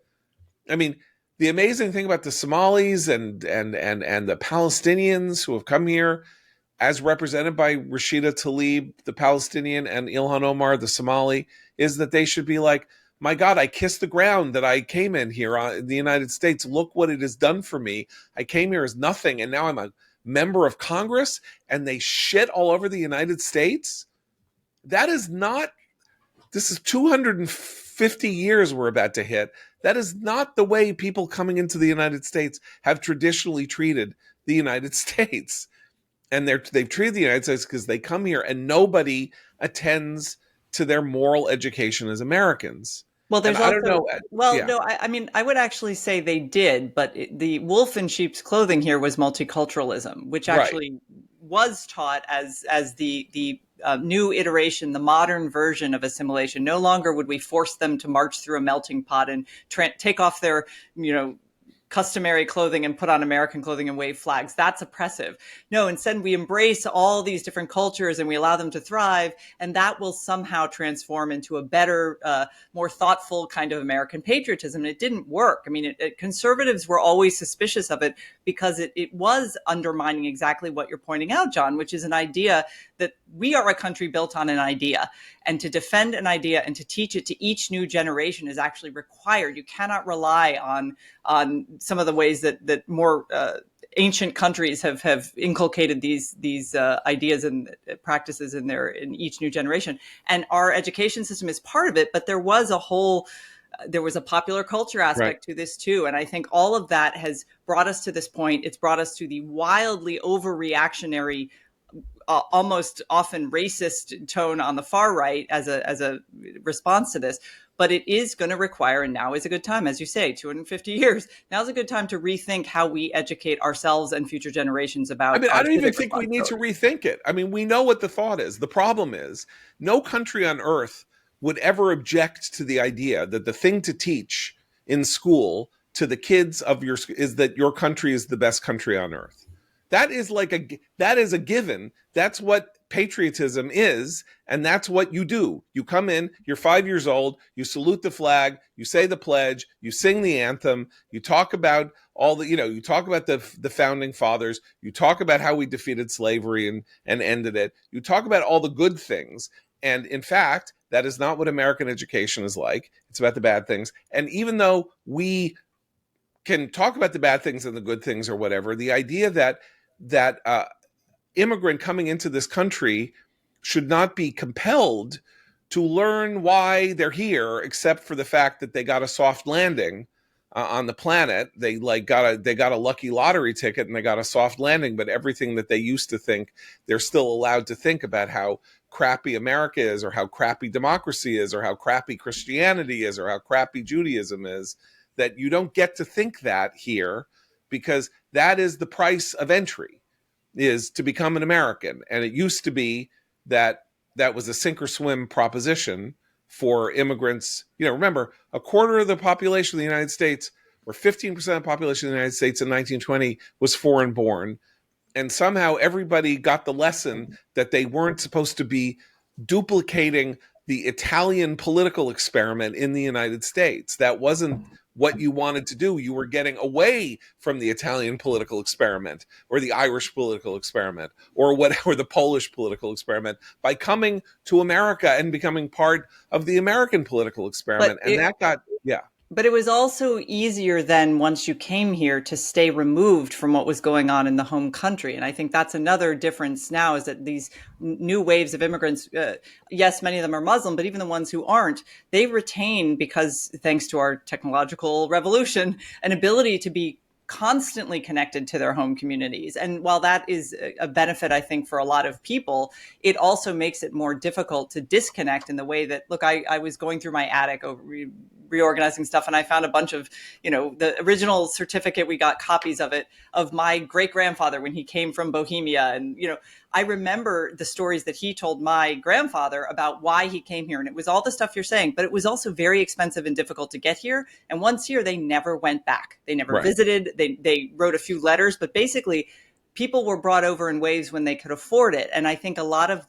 I mean, the amazing thing about the Somalis and the Palestinians who have come here, as represented by Rashida Tlaib, the Palestinian, and Ilhan Omar, the Somali, is that they should be like, my God, I kissed the ground that I came in here in the United States. Look what it has done for me. I came here as nothing, and now I'm a member of Congress, and they shit all over the United States. That is not, this is 250 years we're about to hit. That is not the way people coming into the United States have traditionally treated the United States. And they've treated the United States because they come here and nobody attends to their moral education as Americans. Well, there's and I don't know. Well, Yeah. no, I mean, I would actually say they did, but the wolf in sheep's clothing here was multiculturalism, which actually was taught as the new iteration, the modern version of assimilation. No longer would we force them to march through a melting pot and take off their, customary clothing and put on American clothing and wave flags. That's oppressive. No, instead we embrace all these different cultures and we allow them to thrive. And that will somehow transform into a better, more thoughtful kind of American patriotism. And it didn't work. I mean, conservatives were always suspicious of it because it was undermining exactly what you're pointing out, John, which is an idea that we are a country built on an idea. And to defend an idea and to teach it to each new generation is actually required. You cannot rely on some of the ways that more ancient countries have inculcated these ideas and practices in each new generation. And our education system is part of it, but there was a popular culture aspect to this too. And I think all of that has brought us to this point. It's brought us to the wildly overreactionary, almost often racist tone on the far right as a response to this. But it is going to require, and now is a good time, as you say, 250 years. Now is a good time to rethink how we educate ourselves and future generations about. I mean, I don't even think we need to rethink it. I mean, we know what the thought is. The problem is no country on earth would ever object to the idea that the thing to teach in school to the kids of your is that your country is the best country on earth. That is a given. That's what patriotism is, and that's what you do. You come in, you're 5 years old, you salute the flag, you say the pledge, you sing the anthem, you talk about you talk about the founding fathers, you talk about how we defeated slavery and ended it. You talk about all the good things. And in fact, that is not what American education is like. It's about the bad things. And even though we can talk about the bad things and the good things or whatever, the idea that immigrant coming into this country should not be compelled to learn why they're here, except for the fact that they got a soft landing on the planet. They got a lucky lottery ticket and they got a soft landing, but everything that they used to think, they're still allowed to think about how crappy America is, or how crappy democracy is, or how crappy Christianity is, or how crappy Judaism is. That you don't get to think that here, because that is the price of entry, is to become an American. And it used to be that was a sink or swim proposition for immigrants. Remember, a quarter of the population of the United States, or 15% of the population of the United States in 1920 was foreign born. And somehow everybody got the lesson that they weren't supposed to be duplicating the Italian political experiment in the United States. That wasn't what you wanted to do. You were getting away from the Italian political experiment, or the Irish political experiment, or the Polish political experiment, by coming to America and becoming part of the American political experiment. But it was also easier then, once you came here, to stay removed from what was going on in the home country. And I think that's another difference now, is that these new waves of immigrants, yes, many of them are Muslim, but even the ones who aren't, they retain, because thanks to our technological revolution, an ability to be constantly connected to their home communities. And while that is a benefit, I think, for a lot of people, it also makes it more difficult to disconnect in the way that, look, I was going through my attic reorganizing stuff, and I found a bunch of, the original certificate, we got copies of it, of my great-grandfather when he came from Bohemia. And, I remember the stories that he told my grandfather about why he came here. And it was all the stuff you're saying, but it was also very expensive and difficult to get here. And once here, they never went back. They never visited. They wrote a few letters, but basically people were brought over in ways when they could afford it. And I think a lot of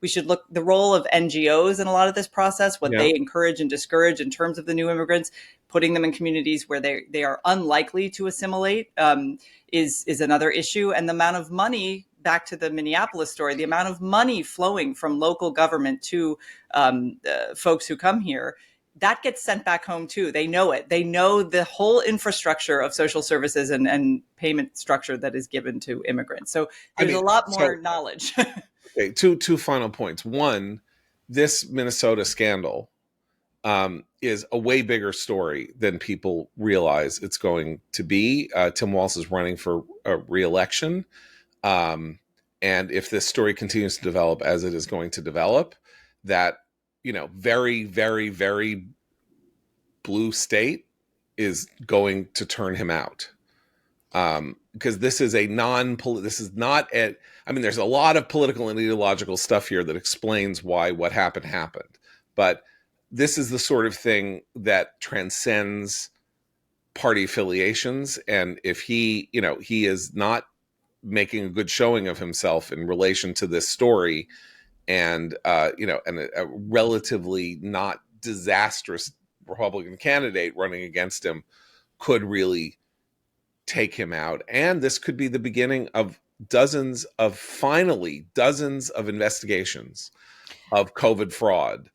we should look the role of NGOs in a lot of this process, what they encourage and discourage in terms of the new immigrants, putting them in communities where they are unlikely to assimilate is another issue. And the amount of money, back to the Minneapolis story, the amount of money flowing from local government to folks who come here, that gets sent back home too. They know it. They know the whole infrastructure of social services and payment structure that is given to immigrants. So there's a lot more knowledge. Okay, two final points. One, this Minnesota scandal is a way bigger story than people realize it's going to be. Tim Walz is running for a re-election. And if this story continues to develop as it is going to develop, that, very, very, very blue state is going to turn him out. Because this is there's a lot of political and ideological stuff here that explains why what happened. But this is the sort of thing that transcends party affiliations. And if he is not making a good showing of himself in relation to this story, and a relatively not disastrous Republican candidate running against him could really take him out. And this could be the beginning of dozens of investigations of COVID fraud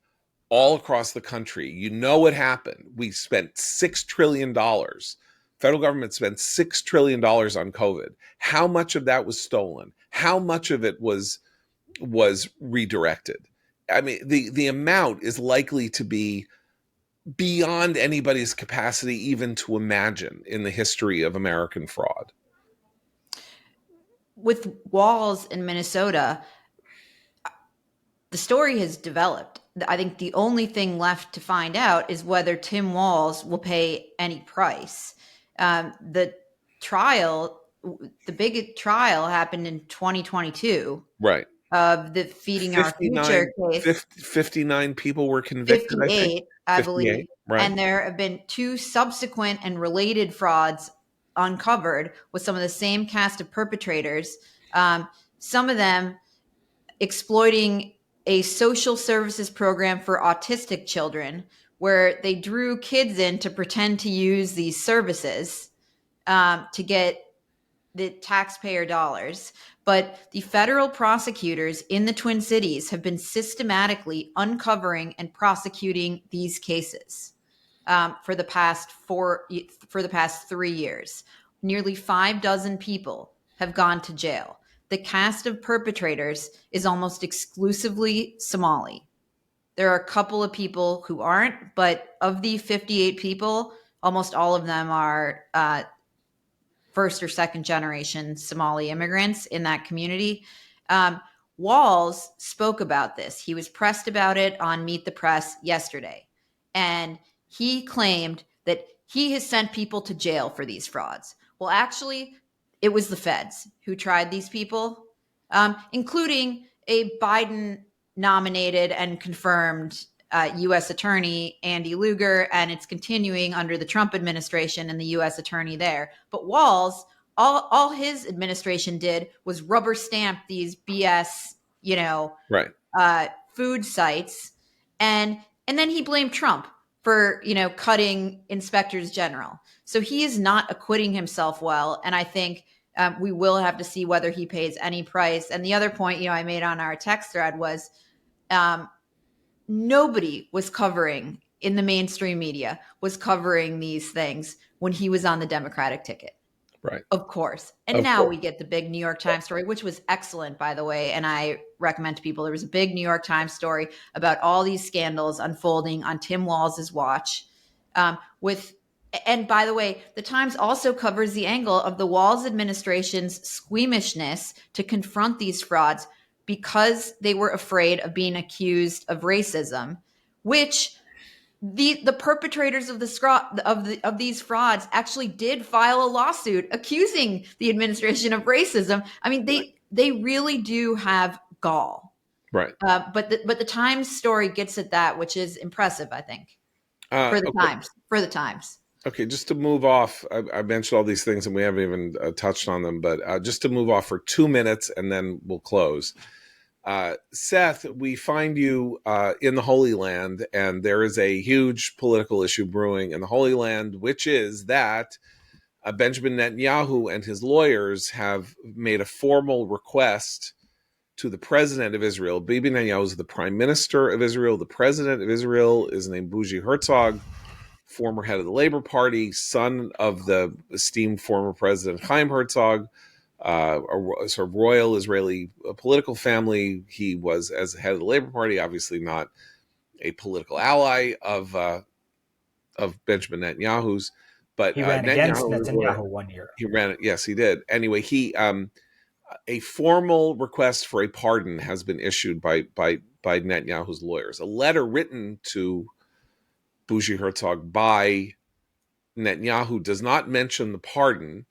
all across the country. What happened. We spent $6 trillion. Federal government spent $6 trillion on COVID. How much of that was stolen? How much of it was redirected? I mean, the amount is likely to be beyond anybody's capacity even to imagine in the history of American fraud. With Walz in Minnesota, the story has developed. I think the only thing left to find out is whether Tim Walz will pay any price. The big trial happened in 2022. Right. Of the Feeding Our Future case. 59 people were convicted, 58, I believe. Right. And there have been 2 subsequent and related frauds uncovered with some of the same cast of perpetrators. Some of them exploiting a social services program for autistic children, where they drew kids in to pretend to use these services to get the taxpayer dollars. But the federal prosecutors in the Twin Cities have been systematically uncovering and prosecuting these cases for the past 3 years. Nearly 6 people have gone to jail. The cast of perpetrators is almost exclusively Somali. There are a couple of people who aren't, but of the 58 people, almost all of them are first or second generation Somali immigrants in that community. Walz spoke about this. He was pressed about it on Meet the Press yesterday. And he claimed that he has sent people to jail for these frauds. Well, actually, it was the feds who tried these people, including a Biden nominated and confirmed U.S. Attorney Andy Lugar, and it's continuing under the Trump administration and the U.S. Attorney there. But Walz, all his administration did was rubber stamp these BS, food sites, and then he blamed Trump for cutting inspectors general. So he is not acquitting himself well, and I think we will have to see whether he pays any price. And the other point I made on our text thread was. Nobody was covering in the mainstream media was covering these things when he was on the Democratic ticket. Right. Of course. And now we get the big New York Times story, which was excellent, by the way. And I recommend to people, there was a big New York Times story about all these scandals unfolding on Tim Walz's watch. And by the way, the Times also covers the angle of the Walz administration's squeamishness to confront these frauds because they were afraid of being accused of racism, which the perpetrators of these frauds actually did file a lawsuit accusing the administration of racism. I mean, they really do have gall, right? But the Times story gets at that, which is impressive, I think, for the Times. Okay, just to move off, I mentioned all these things and we haven't even touched on them, but just to move off for 2 minutes and then we'll close. Seth, we find you in the Holy Land, and there is a huge political issue brewing in the Holy Land, which is that Benjamin Netanyahu and his lawyers have made a formal request to the president of Israel. Bibi Netanyahu is the prime minister of Israel. The president of Israel is named Bougie Herzog, former head of the Labor Party, son of the esteemed former president Chaim Herzog, a sort of royal Israeli political family. He was, as head of the Labor Party, obviously not a political ally of Benjamin Netanyahu's, but He ran against Netanyahu Netanyahu one year. he ran it. Yes, he did. Anyway, he a formal request for a pardon has been issued by Netanyahu's lawyers. A letter written to Bougie Herzog by Netanyahu does not mention the pardon,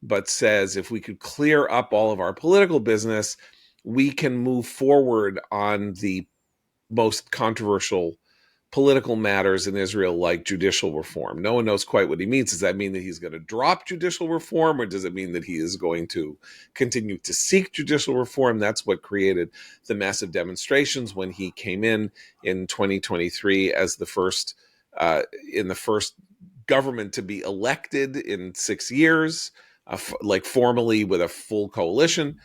but says if we could clear up all of our political business, we can move forward on the most controversial political matters in Israel, like judicial reform. No one knows quite what he means. Does that mean that he's going to drop judicial reform, or does it mean that he is going to continue to seek judicial reform? That's what created the massive demonstrations when he came in 2023 as the first government to be elected in 6 years, like formally with a full coalition.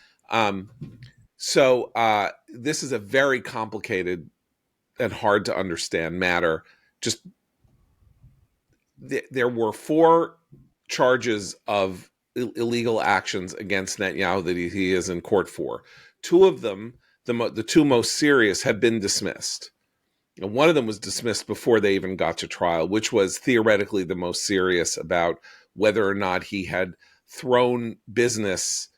So this is a very complicated and hard to understand matter. Just there were 4 charges of illegal actions against Netanyahu that he is in court for. 2 of them, the 2 most serious, had been dismissed. And one of them was dismissed before they even got to trial, which was theoretically the most serious, about whether or not he had thrown business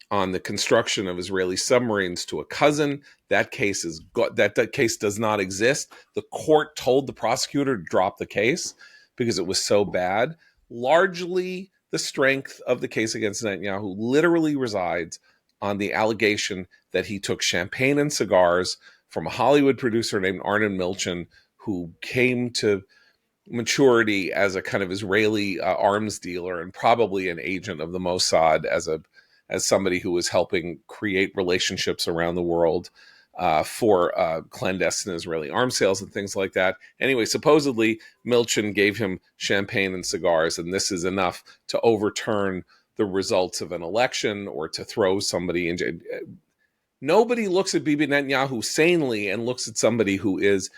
on the construction of Israeli submarines to a cousin. That case that case does not exist. The court told the prosecutor to drop the case because it was so bad. Largely, the strength of the case against Netanyahu literally resides on the allegation that he took champagne and cigars from a Hollywood producer named Arnon Milchan, who came to maturity as a kind of Israeli arms dealer and probably an agent of the Mossad, as somebody who was helping create relationships around the world for clandestine Israeli arms sales and things like that. Anyway, supposedly Milchan gave him champagne and cigars, and this is enough to overturn the results of an election or to throw somebody in jail. Nobody looks at Bibi Netanyahu sanely and looks at somebody who is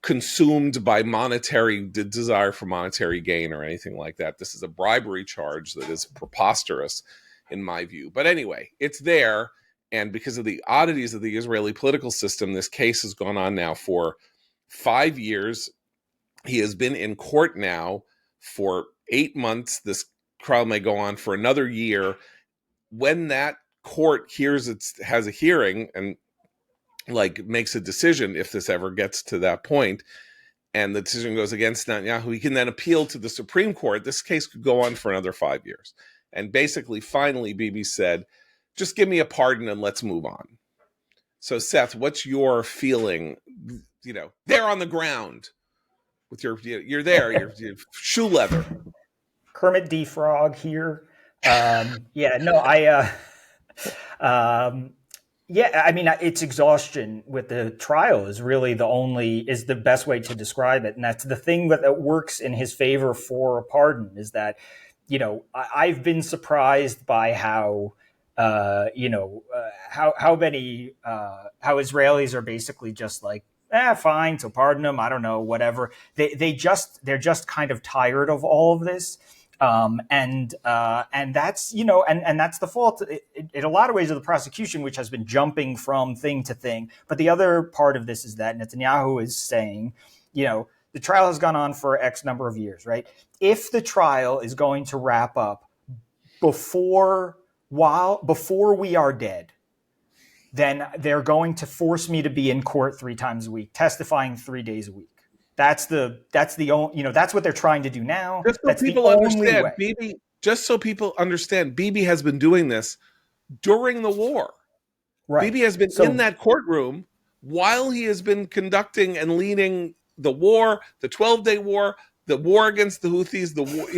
consumed by desire for monetary gain or anything like that. This is a bribery charge that is preposterous in my view. But anyway, it's there. And because of the oddities of the Israeli political system, this case has gone on now for 5 years. He has been in court now for 8 months. This trial may go on for another year. When that court has a hearing and makes a decision, if this ever gets to that point, and the decision goes against Netanyahu, he can then appeal to the Supreme Court. This case could go on for another 5 years. And basically, finally, Bibi said, just give me a pardon and let's move on. So, Seth, what's your feeling, there on the ground with you're there, your shoe leather. Kermit D. Frog here. It's exhaustion with the trial is really is the best way to describe it. And that's the thing that works in his favor for a pardon, is that, I've been surprised by how Israelis are basically just like, fine, so pardon them. I don't know, whatever. They're just kind of tired of all of this. And that's, and that's the fault in a lot of ways of the prosecution, which has been jumping from thing to thing. But the other part of this is that Netanyahu is saying, the trial has gone on for X number of years, right? If the trial is going to wrap up before we are dead, then they're going to force me to be in court 3 times a week, testifying 3 days a week. That's what they're trying to do now. Just so people understand, Bibi has been doing this during the war. Right. Bibi has been in that courtroom while he has been conducting and leading the war, the 12-day war, the war against the Houthis, the war,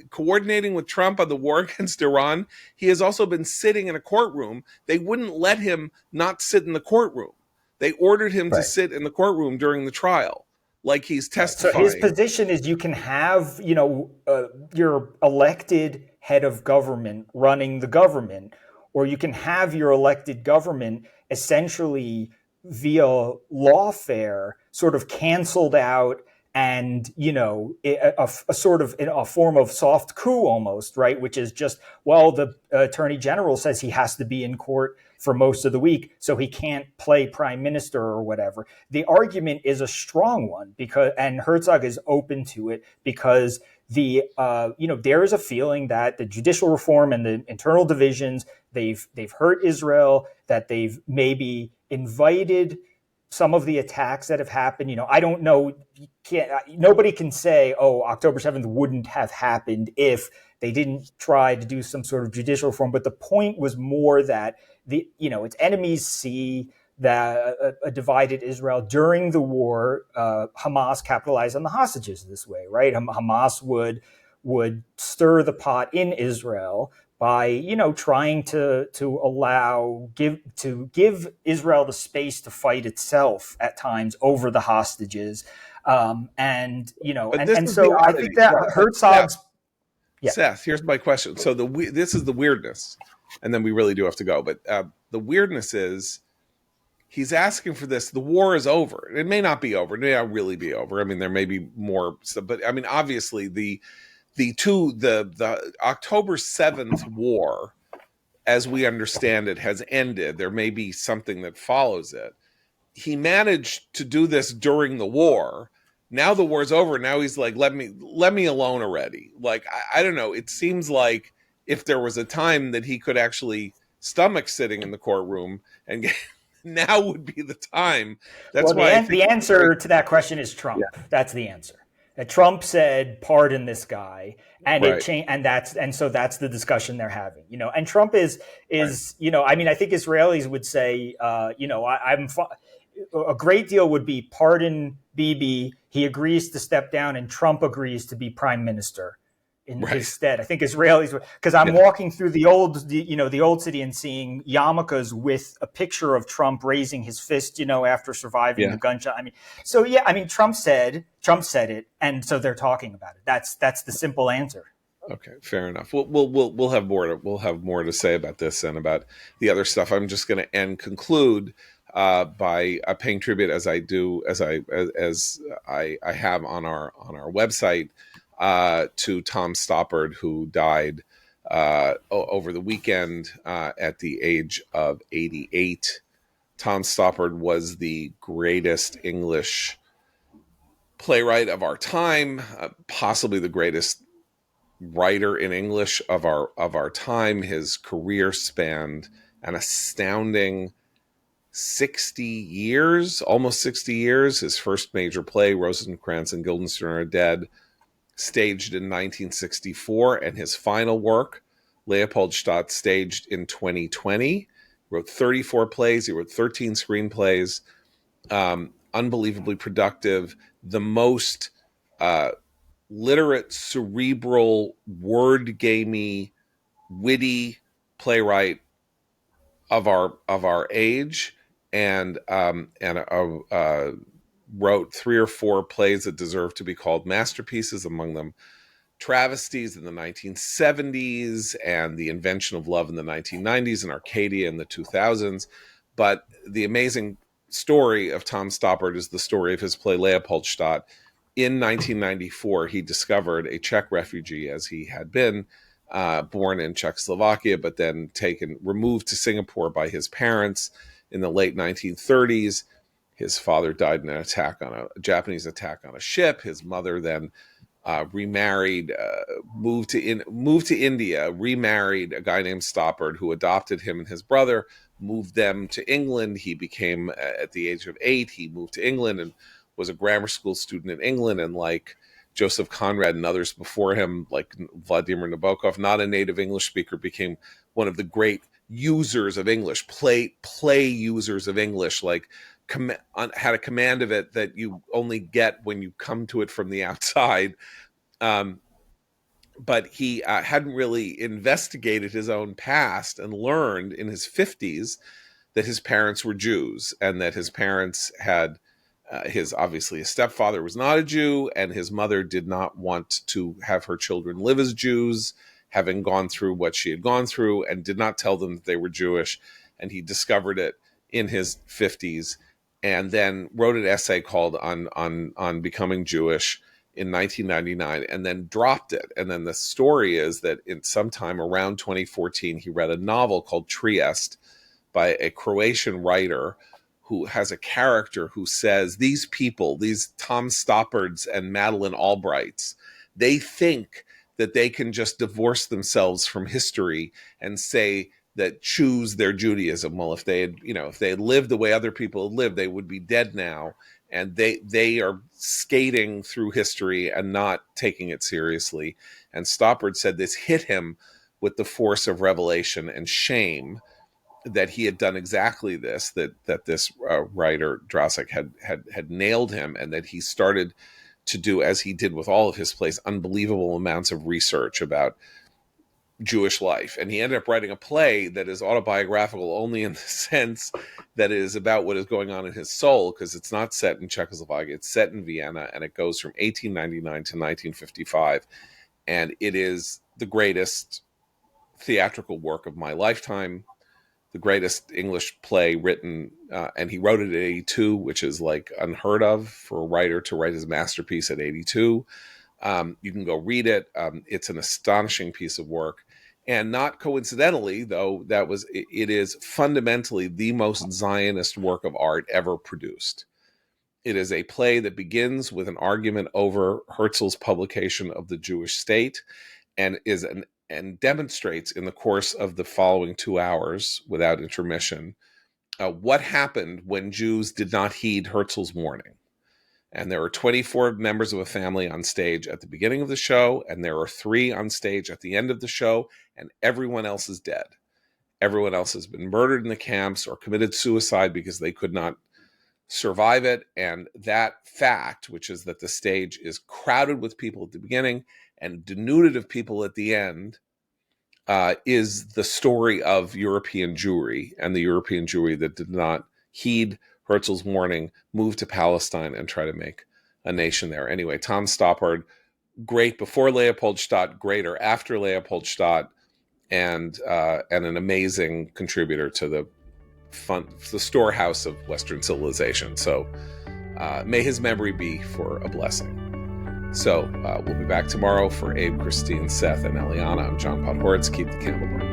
coordinating with Trump on the war against Iran. He has also been sitting in a courtroom. They wouldn't let him not sit in the courtroom. They ordered him to sit in the courtroom during the trial, like he's testifying. So his position is you can have, your elected head of government running the government, or you can have your elected government essentially via lawfare sort of canceled out, and a sort of a form of soft coup almost, right? Which is just, well, the attorney general says he has to be in court for most of the week, so he can't play prime minister or whatever. The argument is a strong one and Herzog is open to it, because there is a feeling that the judicial reform and the internal divisions, they've hurt Israel, that they've maybe invited some of the attacks that have happened. I don't know. Nobody can say, oh, October 7th wouldn't have happened if they didn't try to do some sort of judicial reform. But the point was more that its enemies see that a divided Israel during the war. Hamas capitalized on the hostages this way, right? Hamas would stir the pot in Israel by trying to give Israel the space to fight itself at times over the hostages, so I think that Herzog's. Seth, here's my question. So this is the weirdness, and then we really do have to go. But the weirdness is he's asking for this. The war is over. It may not be over. It may not really be over. I mean, there may be more stuff, but I mean, obviously the October 7th war, as we understand it, has ended. There may be something that follows it. He managed to do this during the war. Now the war's over. Now he's like, let me alone already. Like, I don't know. It seems like if there was a time that he could actually stomach sitting in the courtroom, and now would be the time. That's why the answer to that question is Trump. Yeah. That's the answer. Trump said, "Pardon this guy," and it changed, and so that's the discussion they're having. And Trump is I mean, I think Israelis would say, a great deal would be pardon Bibi. He agrees to step down, and Trump agrees to be prime minister in his stead. I think Israelis would, because I'm walking through the old city and seeing yarmulkes with a picture of Trump raising his fist, after surviving the gunshot. I mean, Trump said it, and so they're talking about it. That's the simple answer. Okay, fair enough. We'll have more to say about this and about the other stuff. I'm just going to conclude by paying tribute, as I have on our website, to Tom Stoppard, who died over the weekend at the age of 88. Tom Stoppard was the greatest English playwright of our time, possibly the greatest writer in English of our time. His career spanned an astounding 60 years, almost 60 years. His first major play, Rosencrantz and Guildenstern Are Dead, staged in 1964, and his final work, Leopoldstadt, staged in 2020. He wrote 34 plays. He wrote 13 screenplays. Unbelievably productive. The most literate, cerebral, word-gamey, witty playwright of our age, and wrote 3 or 4 plays that deserve to be called masterpieces, among them Travesties in the 1970s and The Invention of Love in the 1990s and Arcadia in the 2000s. But the amazing story of Tom Stoppard is the story of his play Leopoldstadt. In 1994, he discovered a Czech refugee, as he had been, born in Czechoslovakia, but then removed to Singapore by his parents in the late 1930s. His father died in a Japanese attack on a ship. His mother then remarried, moved to India, remarried a guy named Stoppard, who adopted him and his brother, moved them to England. He became, at the age of 8, he moved to England and was a grammar school student in England. And like Joseph Conrad and others before him, like Vladimir Nabokov, not a native English speaker, became one of the great users of English, play users of English, like had a command of it that you only get when you come to it from the outside. But he hadn't really investigated his own past and learned in his 50s that his parents were Jews, and that his parents had obviously his stepfather was not a Jew, and his mother did not want to have her children live as Jews, having gone through what she had gone through, and did not tell them that they were Jewish. And he discovered it in his 50s, and then wrote an essay called on becoming Jewish in 1999, and then dropped it. And then the story is that in sometime around 2014, he read a novel called Trieste by a Croatian writer who has a character who says, these people, these Tom Stoppards and Madeleine Albrights, they think that they can just divorce themselves from history and say that choose their Judaism. Well, if they had lived the way other people had lived, they would be dead now. And they are skating through history and not taking it seriously. And Stoppard said this hit him with the force of revelation and shame, that he had done exactly this, that this writer Drasek had nailed him, and that he started to do, as he did with all of his plays, unbelievable amounts of research about Jewish life. And he ended up writing a play that is autobiographical only in the sense that it is about what is going on in his soul, because it's not set in Czechoslovakia, it's set in Vienna, and it goes from 1899 to 1955. And it is the greatest theatrical work of my lifetime, the greatest English play written, and he wrote it at 82, which is like unheard of for a writer to write his masterpiece at 82. You can go read it. It's an astonishing piece of work. And not coincidentally, though, it is fundamentally the most Zionist work of art ever produced. It is a play that begins with an argument over Herzl's publication of the Jewish State, and demonstrates in the course of the following 2 hours without intermission what happened when Jews did not heed Herzl's warning. And there are 24 members of a family on stage at the beginning of the show, and there are 3 on stage at the end of the show, and everyone else is dead. Everyone else has been murdered in the camps or committed suicide because they could not survive it. And that fact, which is that the stage is crowded with people at the beginning and denuded of people at the end, is the story of European Jewry, and the European Jewry that did not heed Herzl's warning, move to Palestine and try to make a nation there. Anyway, Tom Stoppard, great before Leopoldstadt, greater after Leopoldstadt, and an amazing contributor to the storehouse of Western civilization. So may his memory be for a blessing. So we'll be back tomorrow. For Abe, Christine, Seth, and Eliana, I'm John Podhoretz. Keep the candle burning.